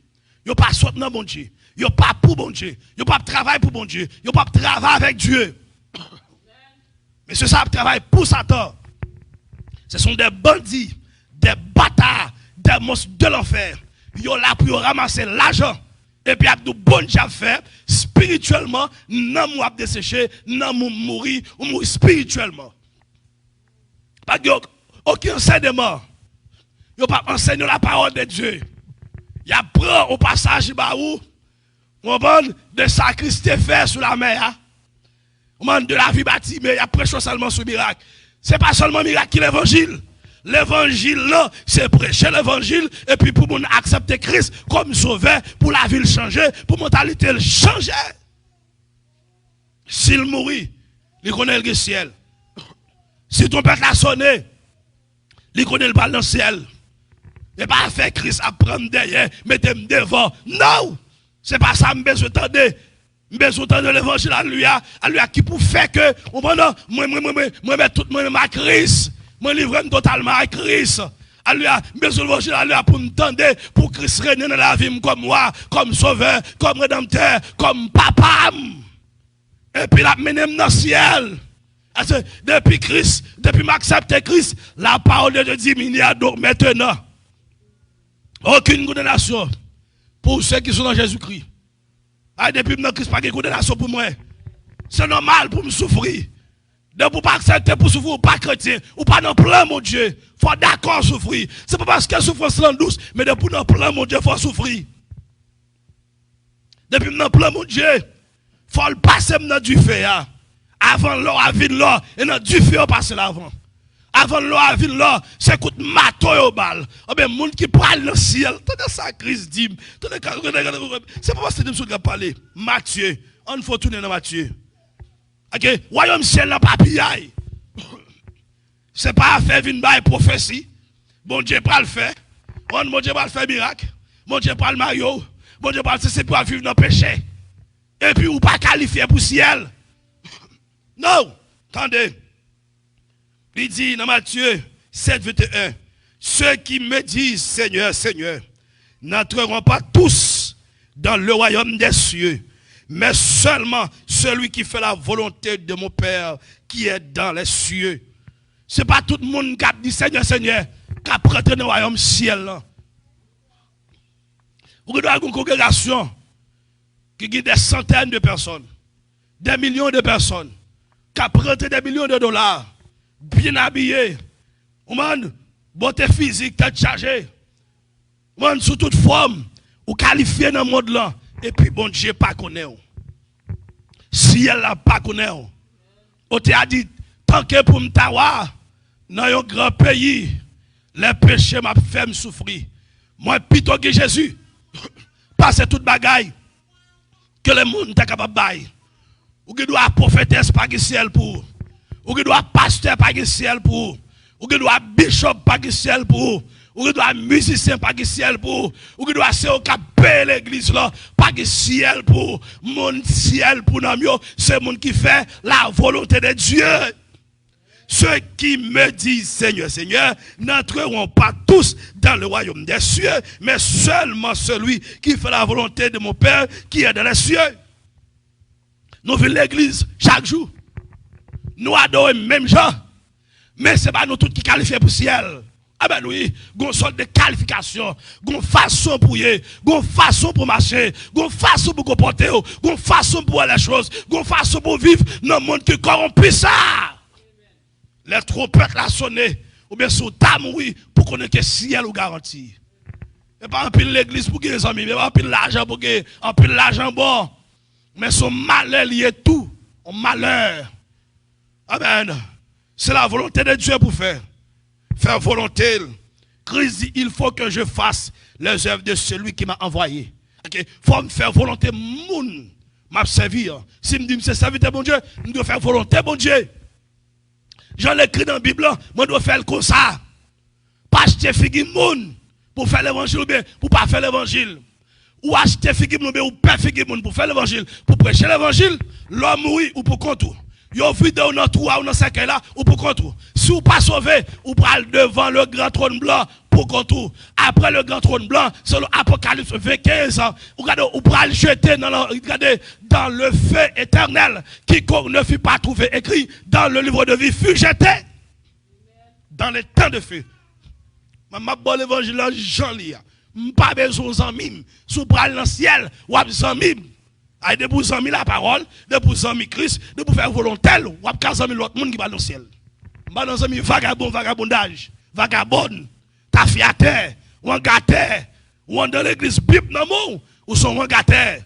Ils n'ont pas sorti dans bon Dieu. Ils n'ont pas pour bon Dieu. Ils n'ont pas travaillé pour bon Dieu. Ils n'ont pas travaillé avec Dieu. Mais ce ça travaille pour Satan. Ce sont des bandits, des bâtards, des monstres de l'enfer. Ils sont là pour ramasser l'argent. Et puis, avec de bonnes choses à faire, spirituellement, non mou desséché, non mou mourir, ou mourir spirituellement. Parce qu'il n'y a aucun enseignement. Il n'y a pas enseigné la parole de Dieu. Il y a prend au passage de sacrifier fait sur la mer. De la vie bâtie, mais il y a prêché seulement sur le miracle. Ce n'est pas seulement le miracle qui est l'évangile. L'évangile, là, c'est prêcher l'évangile et puis pour mon accepter Christ comme sauveur, pour la vie changer, pour mentalité changer. S'il mourit, il connaît le ciel. Si ton père l'a sonné, il connaît le bal dans le ciel. Et pas faire Christ à prendre derrière, mettez devant. Non! C'est pas ça, je besoin d'entendre. Je besoin d'entendre l'évangile à lui qui pour faire que, moi, mets tout le monde à Christ. Moi, livre totalement à Christ. À lui, besoin de l'évangile à lui pour me tendre, pour Christ régner dans la vie comme moi, comme sauveur, comme rédempteur, comme papa. Et puis, la mener dans le ciel. Depuis Christ, depuis m'accepter Christ, la parole de Dieu diminue donc maintenant. Aucune condamnation pour ceux qui sont dans Jésus-Christ. Depuis que Christ pas de condamnation pour moi. C'est normal pour me souffrir. De ne pas accepter pour souffrir ou pas chrétien, ou pas dans le plan, mon Dieu. Il faut d'accord souffrir. Ce n'est pas parce que la souffrance est douce, mais depuis dans le plan, mon Dieu, il faut souffrir. Depuis dans le plan, mon Dieu, il faut le passer dans du feu. Avant l'or, à vide l'or, et dans du feu, on passe l'avant. Avant l'or, à vide l'or, c'est coup de mato au bal. Oh bien, monde qui parle dans le ciel, tenez ça, Christ dit, c'est pas parce que je vais parler. Matthieu, on faut tourner dans Matthieu. Ok, royaume ciel n'a pas piaille. C'est pas à faire une baille prophétie. Bon Dieu pas le faire. Bon Dieu pas le faire miracle. Bon Dieu pas le maillot. Bon Dieu pas le c'est pour vivre dans le péché. Et puis ou pas qualifié pour ciel. Non, attendez. Il dit dans Matthieu 7, 21. Ceux qui me disent Seigneur, Seigneur, n'entreront pas tous dans le royaume des cieux, mais seulement celui qui fait la volonté de mon Père qui est dans les cieux. Ce n'est pas tout le monde qui dit Seigneur, Seigneur, qui a prêté dans le royaume ciel. Vous avez une congrégation qui a des centaines de personnes, des millions de personnes, qui a prêté des millions de dollars, bien habillés, beauté physique, tête chargée, sous toute forme, ou qualifié dans le monde là. Et puis, bon Dieu, pas connaît. Si elle n'a pas connaît, on t'a dit, tant que pour me tawa, dans un grand pays, les péchés m'a fait me souffrir. Moi, plutôt que Jésus, passe toute bagaille que le monde est capable de faire. Ou qui doit prophétesse pas de ciel pour. Ou qui doit pasteur pas de ciel pour. Ou qui doit bishop pas de ciel pour. Ou qui doit musicien pas de ciel pour. Ou qui doit se payer l'église là pas de ciel pour. Mon ciel pour nous, c'est mon qui fait la volonté de Dieu. Ceux qui me disent Seigneur, Seigneur, n'entreront pas tous dans le royaume des cieux, mais seulement celui qui fait la volonté de mon Père qui est dans les cieux. Nous venons l'église chaque jour. Nous adorons même gens. Mais ce n'est pas nous tous qui qualifions pour le ciel. Ah ben oui, il y a une sorte de qualification, il y a une façon pour y aller, il y a une façon pour marcher, il y a une façon pour comporter, il y a une façon pour voir les choses, il y a une façon pour vivre dans le monde qui corrompt ça. Les trompettes la sonné, ou bien sous ta mourir pour connaître que le ciel ou garanti. Et pas en pile l'église pour gagner les amis, mais pas en pile l'argent pour gagner, en pile l'argent bon. Mais son malheur lié tout, un malheur. Amen. C'est la volonté de Dieu pour faire. Faire volonté. Christ dit, il faut que je fasse les œuvres de celui qui m'a envoyé. Il faut me faire volonté, moun, m'a servir. Si je me dis, c'est serviteur bon Dieu, je dois faire volonté bon Dieu. J'en l'écrit dans la Bible, moi je dois faire comme ça. Pas acheter figue moun pour faire l'évangile ou bien pour pas faire l'évangile. Ou acheter figue moun ou pas figue moun pour faire l'évangile, pour prêcher l'évangile, l'homme mourit ou pour contre. Yo vide ou dans trou ou dans cercueil là ou pour contre. Si vous pas sauvé, vous prenez devant le grand trône blanc pour pour qu'on tout. Après le grand trône blanc, c'est l'Apocalypse 15, regardez, on pourra le jeter dans le feu éternel, quiconque ne fut pas trouvé écrit dans le livre de vie fut jeté dans les temps de feu. Je bon l'évangile Jean lia. Pas besoin d'amis. Sous bras dans le ciel, ou amis. De pour amis la parole, de pour amis Christ, de pour faire volontaire, ou à amis l'autre monde qui va dans le ciel. Pas dans amis vagabondage, vagabonde, ta fiateur, ou en gâteur, ou dans l'église Bible non mon, ou sont en gâteur.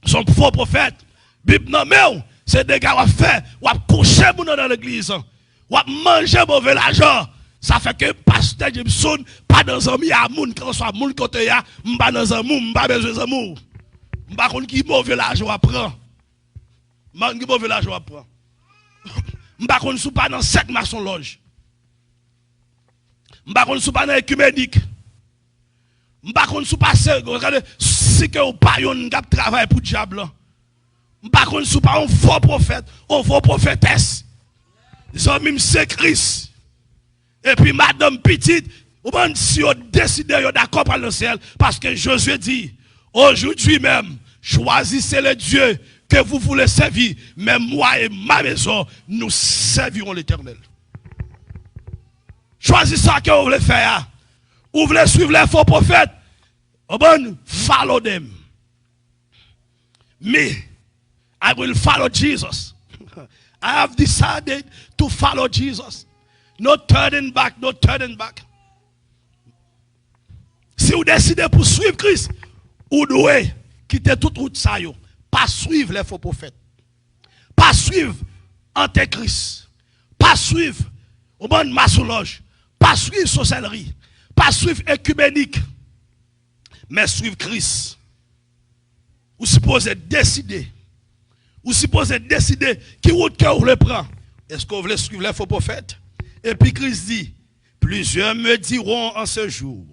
Son faux prophète, Bible non mais c'est des gars qui fait, ou à coucher dans l'église, ou à manger mauvais l'argent. Ça fait que pasteur Jameson pas dans un ami à moun quand soit moun côté ya, m'pa dans un moun, m'pa besoin d'amour. M'pa kon qui mauvais l'argent à prendre. M'pa qui mauvais l'argent à prendre. M'pa kon sou pas dans 7 maçon loge. M'pa kon sou pas dans écuménique. M'pa kon sou pas regardez si que ou pas yon gap travail pour diable. M'pa kon sou pas un faux prophète, un faux prophétesse. Zomim c'est Christ. Et puis, madame petite, si on décide d'accord par le ciel, parce que Josué dit, aujourd'hui même, choisissez le Dieu que vous voulez servir, mais moi et ma maison, nous servirons l'Éternel. Choisissez ce que vous voulez faire. Vous voulez suivre les faux prophètes. Follow them. Me, I will follow Jesus. I have decided to follow Jesus. No turning back, no turning back. Si vous décidez pour suivre Christ, vous devez quitter toute route ça yo. Pas suivre les faux prophètes. Pas suivre Antéchrist. Pas suivre au bon maçonloge. Pas suivre sorcellerie. Pas suivre écuménique. Mais suivre Christ. Vous supposez décider. Vous supposez décider qui route que vous voulez prendre. Est-ce que vous voulez suivre les faux prophètes? Et puis Christ dit, plusieurs me diront en ce jour,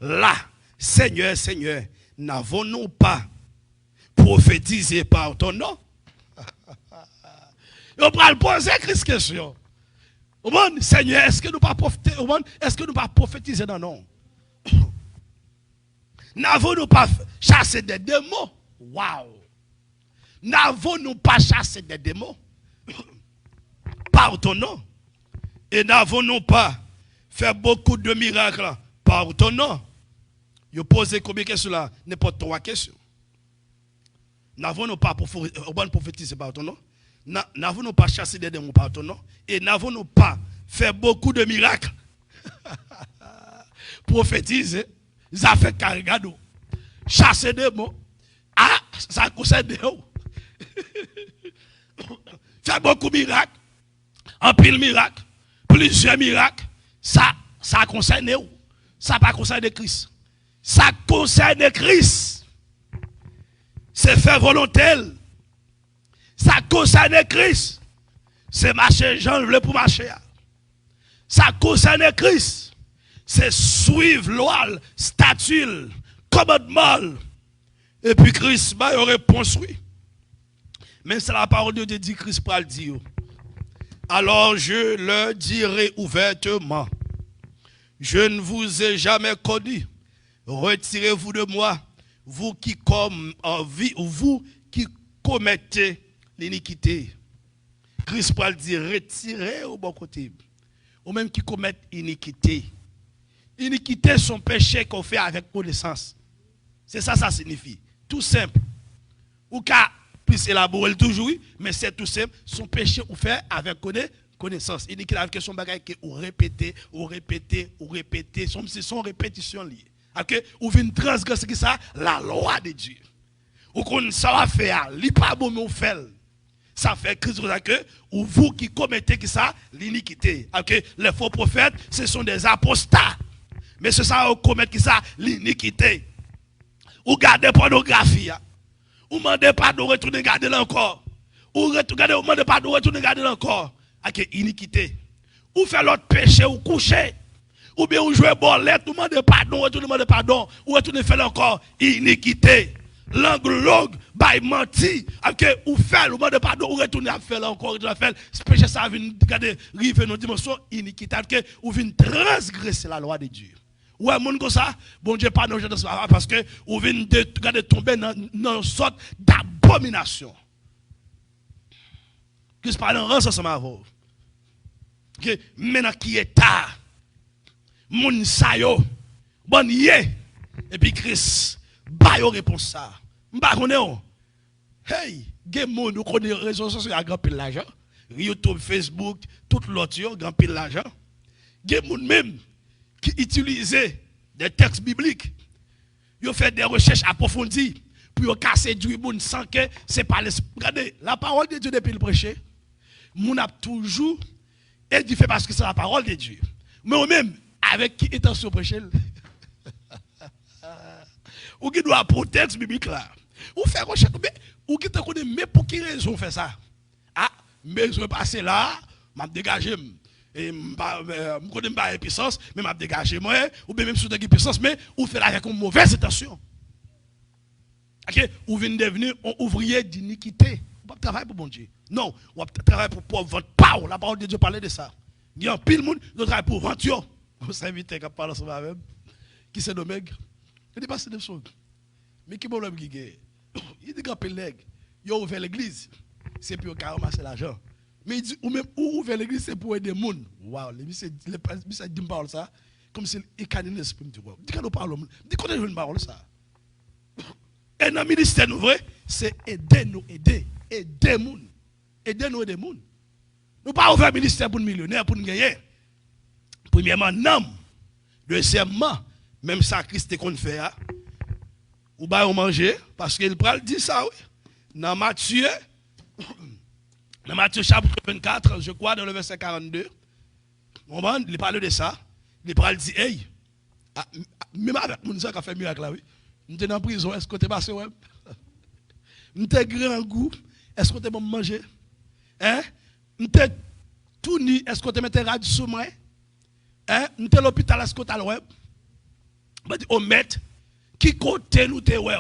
là, Seigneur, Seigneur, n'avons-nous pas prophétisé par ton nom? On va poser Christ question. Seigneur, est-ce que nous pas prophétiser? Est-ce que nous pas prophétiser dans nom? N'avons-nous pas chassé des démons? Waouh! N'avons-nous pas chassé des démons par ton nom? Et n'avons-nous pas fait beaucoup de miracles par ton nom? Vous posez combien de questions là? N'importe 3 questions. N'avons-nous pas prophétisé par ton nom? N'avons-nous pas chassé des démons par ton nom? Et n'avons-nous pas fait beaucoup de miracles? Prophétiser, ça fait carigado. Chasser des démons. Ah, ça concerne des démons. Faire beaucoup de miracles. Un pile miracle. Plusieurs miracles, ça concerne où? Ça pas concerne Christ. Ça concerne Christ. C'est faire volontaire. Ça concerne Christ. C'est marcher, Jean voulait pour marcher. Ça concerne Christ. C'est suivre loi, statut, commandement. Et puis Christ, il répond oui. Mais c'est la parole de Dieu dit Christ pour le dire. Alors je leur dirai ouvertement, je ne vous ai jamais connu. Retirez-vous de moi, vous qui commettez l'iniquité. Christ parle dit retirez au bon côté. Ou même qui commettent iniquité. Iniquité, son péché qu'on fait avec connaissance. C'est ça, ça signifie. Tout simple. Ou qu'à plus élaborer toujours, mais c'est tout simple. Son péché ou fait avec connaissance. Il dit qu'il a une son bagage que ou répéter. C'est son répétition liée. Ou vient transgresser ça, la loi de Dieu. Ou qu'on ça va faire, li pas bon mais on fait. Ça fait Christ que ou vous qui commettez qui ça l'iniquité. Les faux prophètes, ce sont des apostats. Mais c'est ça vous commettez qui ça l'iniquité. Ou gardez pornographie. Ou demandez pas de retourner garder encore. Ou demandez pas de retourner garder encore. Avec iniquité. Ou faire l'autre péché ou coucher. Ou bien ou jouer bolette, ou demandez pardon, retourner pardon, ou retourner faire encore iniquité. Langue, by menti, ou faire, ou demandez pardon, ou retourner à faire encore, retourner à faire. Ce péché ça vient regarder, rive nos dimensions iniquité, ou vient transgresser la loi de Dieu. ouais, moun comme ça, bon Dieu, pas non, parce que vous venez de tomber dans une sorte d'abomination. Que ce pas dans rance ensemble avec vous. Que maintenant qui est tard, moun sa yo, bon yé, et puis Christ, ba yo réponse ça. M'pa connaît on. Hey, gen moun nous connaît réseaux sociaux à grand pile l'argent. YouTube, Facebook, tout l'autre yo, grand pile l'argent. Gen moun même qui utilisent des textes bibliques. Yo fait des recherches approfondies pour casser du moun sans que c'est pas l'esprit. Regardez, la parole de Dieu depuis le prêcher, moun a toujours édifié parce que c'est la parole de Dieu. Mais même avec qui intention prêcher ou qui doit pour texte biblique là. Ou faire recherche ou qui te connaît mais pour qui raison fait ça? Ah, mais je vais passer là, m'a dégagé et me connais pas puissance, mais m'a dégagé moi ou bien même sous de puissance mais ou fait là avec une mauvaise intention. OK, ou vient devenir un ouvrier d'iniquité. On pas travailler pour bon Dieu. Non, on travaille pour votre parole. La parole de Dieu parlait de ça. Il y a un pile monde qui travaille pour vendre. On s'invite à parler sur moi-même. Qui c'est nos maigres? Il dit pas c'est des choses. Mais qui est problème qui est? Il dit qu'il y a il a ouvert l'église. C'est pour ramasser l'argent. Mais il dit, ou même ouvert l'église, c'est pour aider les gens. Waouh, les monsieur dit parole ça. Comme si il canine l'esprit. Il dit qu'on parle. Il dit qu'on a une parole ça. Et dans le ministère, nous, vrai, c'est aider nous, aider les gens. Aider nous, aider les gens. Nous pas ouvert le ministère pour nous millionnaires, pour nous gagner. Premièrement, non. Deuxièmement, même ça, Christ qu'on fait, ou bien on manger, parce qu'il dit ça, oui. Dans Matthieu chapitre 24, je crois, dans le verset 42, il parle de ça. Il dit, hey, même avec mon qui a fait miracle là, oui. Nous sommes en prison, est-ce que tu es passé, ouais? Nous sommes grand goût, est-ce que tu es bon manger? Hein? Nous sommes tout nu, est-ce que tu es radio sur moi? Hein? Nous sommes à l'hôpital, est-ce que tu es là, ouais? Je dis, oh, maître, qui côté nous te ouais?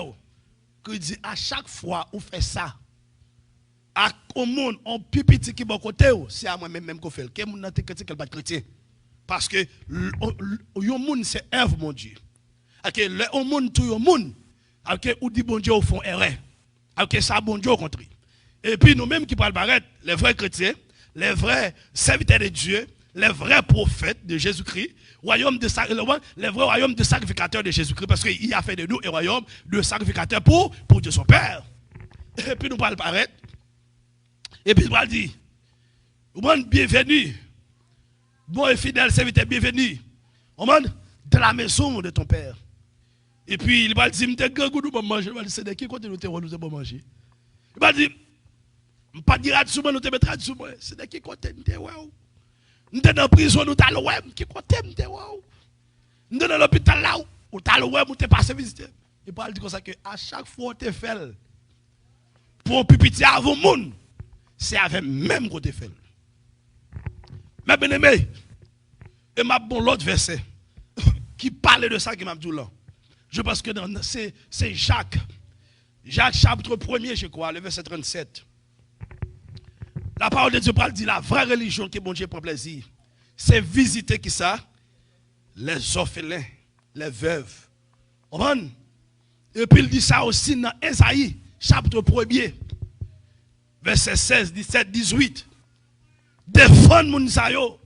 Que dit, à chaque fois, on fait ça. Au monde, on pipiti qui bon côté, c'est à moi-même qu'on fait. Quel monde n'a pas de chrétien? Parce que le monde, c'est œuvre, mon Dieu. Le monde, tout le monde, ou dit bon Dieu au fond erreur. Ça, bon Dieu au contraire. Et puis nous-mêmes qui parlons paraître, les vrais chrétiens, les vrais serviteurs de Dieu, les vrais prophètes de Jésus-Christ, les vrais royaumes de sacrificateurs de Jésus-Christ, parce qu'il a fait de nous un royaume de sacrificateurs pour Dieu son Père. Et puis nous parlons paraître. Et puis nous parlons dire, bienvenue, bon et fidèle serviteur, bienvenue. De la maison de ton Père. Et puis il va dire, je vais manger. Il va dire, c'est de qui côté nous devons manger. Il va dire, je ne vais pas dire à nous te mettre à moi. C'est de qui côté nous devons. Nous sommes dans la prison, nous sommes là, qui côté nous devons. Nous sommes dans l'hôpital là, nous sommes là, nous sommes passé visiter. Il va dire comme ça que à chaque fois que tu fais pour un pupitier avant le monde, c'est avec même que tu fais. Mais bien aimé, et m'a bon l'autre verset qui parle de ça qui m'a dit là. Je pense que c'est Jacques. Jacques chapitre 1er, je crois, le verset 37. La parole de Dieu parle dit la vraie religion qui bon Dieu prend plaisir. C'est visiter qui ça? Les orphelins, les veuves. Et puis il dit ça aussi dans Esaïe, chapitre 1er, verset 16, 17, 18. Défendre moun sa yo.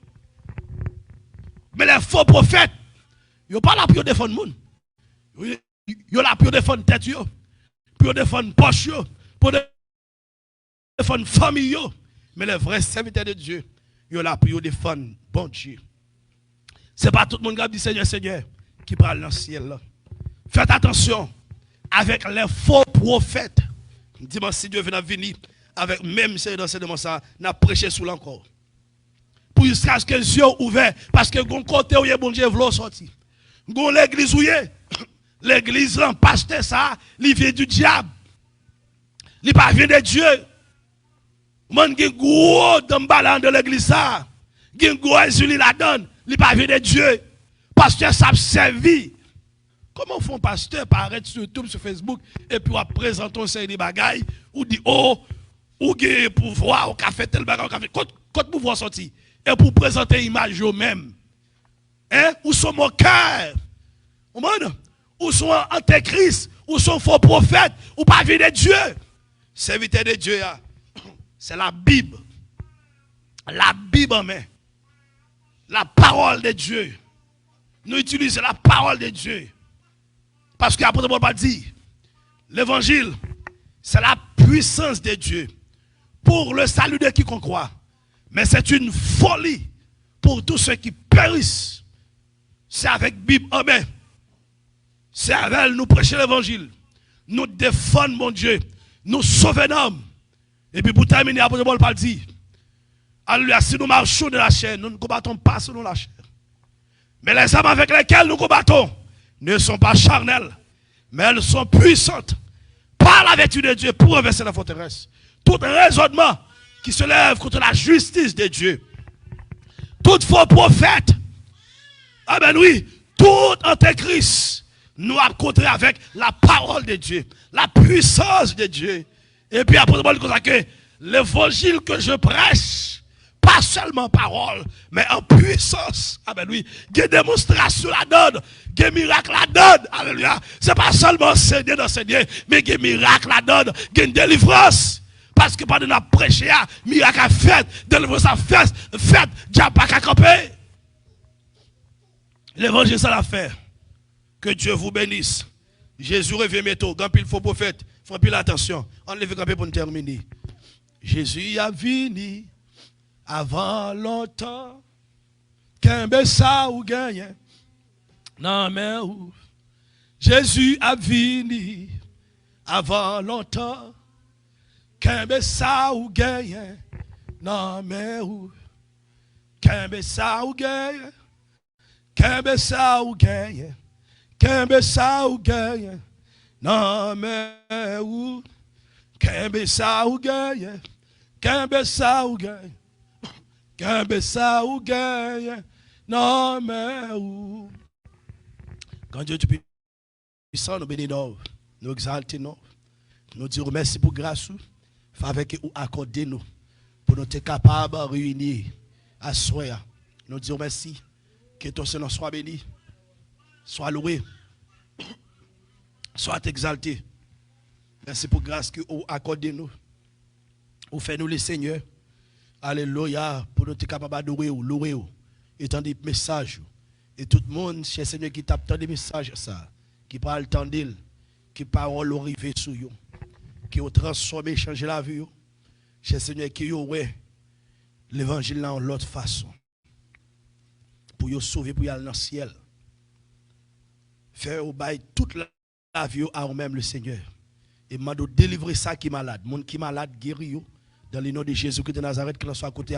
Mais les faux prophètes, ils pas là pour défendre moun. Ils là pour défendre tête yo, pour défendre poche yo, pour défendre famille yo. Mais les vrais serviteurs de Dieu, ils là pour défendre bon Dieu. C'est pas tout le monde qui dit Seigneur, Seigneur, qui parle dans le ciel là. Faites attention avec les faux prophètes. Dimanche, si Dieu vient venir avec même ces enseignements, ça, n'a prêché sous l'encore. Pour jusqu'à ce que les yeux ouverts, parce que bon côté où il y a bon Dieu veut sortir. Gon l'église où l'église là, pasteur ça, il vient du diable. Il pas vient de Dieu. Man qui gros dans balan de l'église ça, qui gros Jésus la donne, il pas vient de Dieu. Pasteur ça servi. Comment font pasteur paraître sur YouTube, sur Facebook et puis présenter un série de bagailles ou dit oh ou gagne pouvoir ou café tel bagage café quand pouvoir sortir et pour présenter image eux même. Hein ou sont mon cœur Ou sont antéchrist, ou sont faux prophètes, ou pas vie de Dieu. Serviteur de Dieu, c'est la Bible. La Bible en main. La parole de Dieu. Nous utilisons la parole de Dieu. Parce que l'apôtre Paul dit, l'évangile, c'est la puissance de Dieu pour le salut de quiconque croit. Mais c'est une folie pour tous ceux qui périssent. C'est avec Bible en main. C'est avec elle nous prêcher l'évangile. Nous défendre mon Dieu. Nous sauver l'homme. Et puis pour terminer, l'apôtre Paul dit, alléluia, si nous marchons de la chair, nous ne combattons pas selon la chair. Mais les armes avec lesquelles nous combattons ne sont pas charnelles, mais elles sont puissantes par la vertu de Dieu pour renverser la forteresse. Tout raisonnement qui se lève contre la justice de Dieu, tout faux prophète, ah ben oui, tout antéchrist, nous avons contré avec la parole de Dieu, la puissance de Dieu. Et puis après, que l'évangile que je prêche, pas seulement parole, mais en puissance. Ah ben oui, il y a démonstration la donne, il y a miracle la donne. Alléluia. C'est pas seulement enseigner d'enseigner, mais il y a miracle la donne, il y a une délivrance. Parce que pendant la prêché, miracle a fait, délivrance a fait, diable pas qu'à camper. L'évangile, ça l'a fait. Que Dieu vous bénisse. Jésus revient bientôt. Grand pile faux prophète. Faut pile attention. On lève grand pile pour nous terminer. Jésus a venu avant longtemps. Qu'un ça ou gagne. Non, mais où? Jésus a venu avant longtemps. Qu'un ça ou gagne. Non, mais où? Qu'un ça ou gagne. Qu'un ça ou gagne. Qu'un ça ou gagne. Non, mais où? Qu'un ça ou gagne. Qu'un ça ou gagne. Qu'un ça ou gagne. Non, mais où? Quand Dieu est puissant, nous bénissons, nous exaltons, nous disons merci pour grâce, faveur que vous accordez nous, pour nous être capables de réunir à soi. Nous disons merci, que ton Seigneur soit béni, soit loué, soit exalté. Merci pour grâce que vous accordez nous. Vous faites nous les seigneurs. Alléluia, pour nous être capables d'adorer ou louer ou étant des messages. Et tout le monde, cher Seigneur, qui tape tant des messages, ça, qui parle tant d'il, qui parole arriver sur vous, qui ont transformé, changé la vie, cher Seigneur, qui ont l'évangile en l'autre façon. Pour vous sauver, pour y aller dans le ciel. Faire au bail toute la vie à vous-même, le Seigneur. Et m'a délivrer ça qui est malade. Monde qui est malade, guéri, dans le nom de Jésus-Christ de Nazareth, qui soit à côté.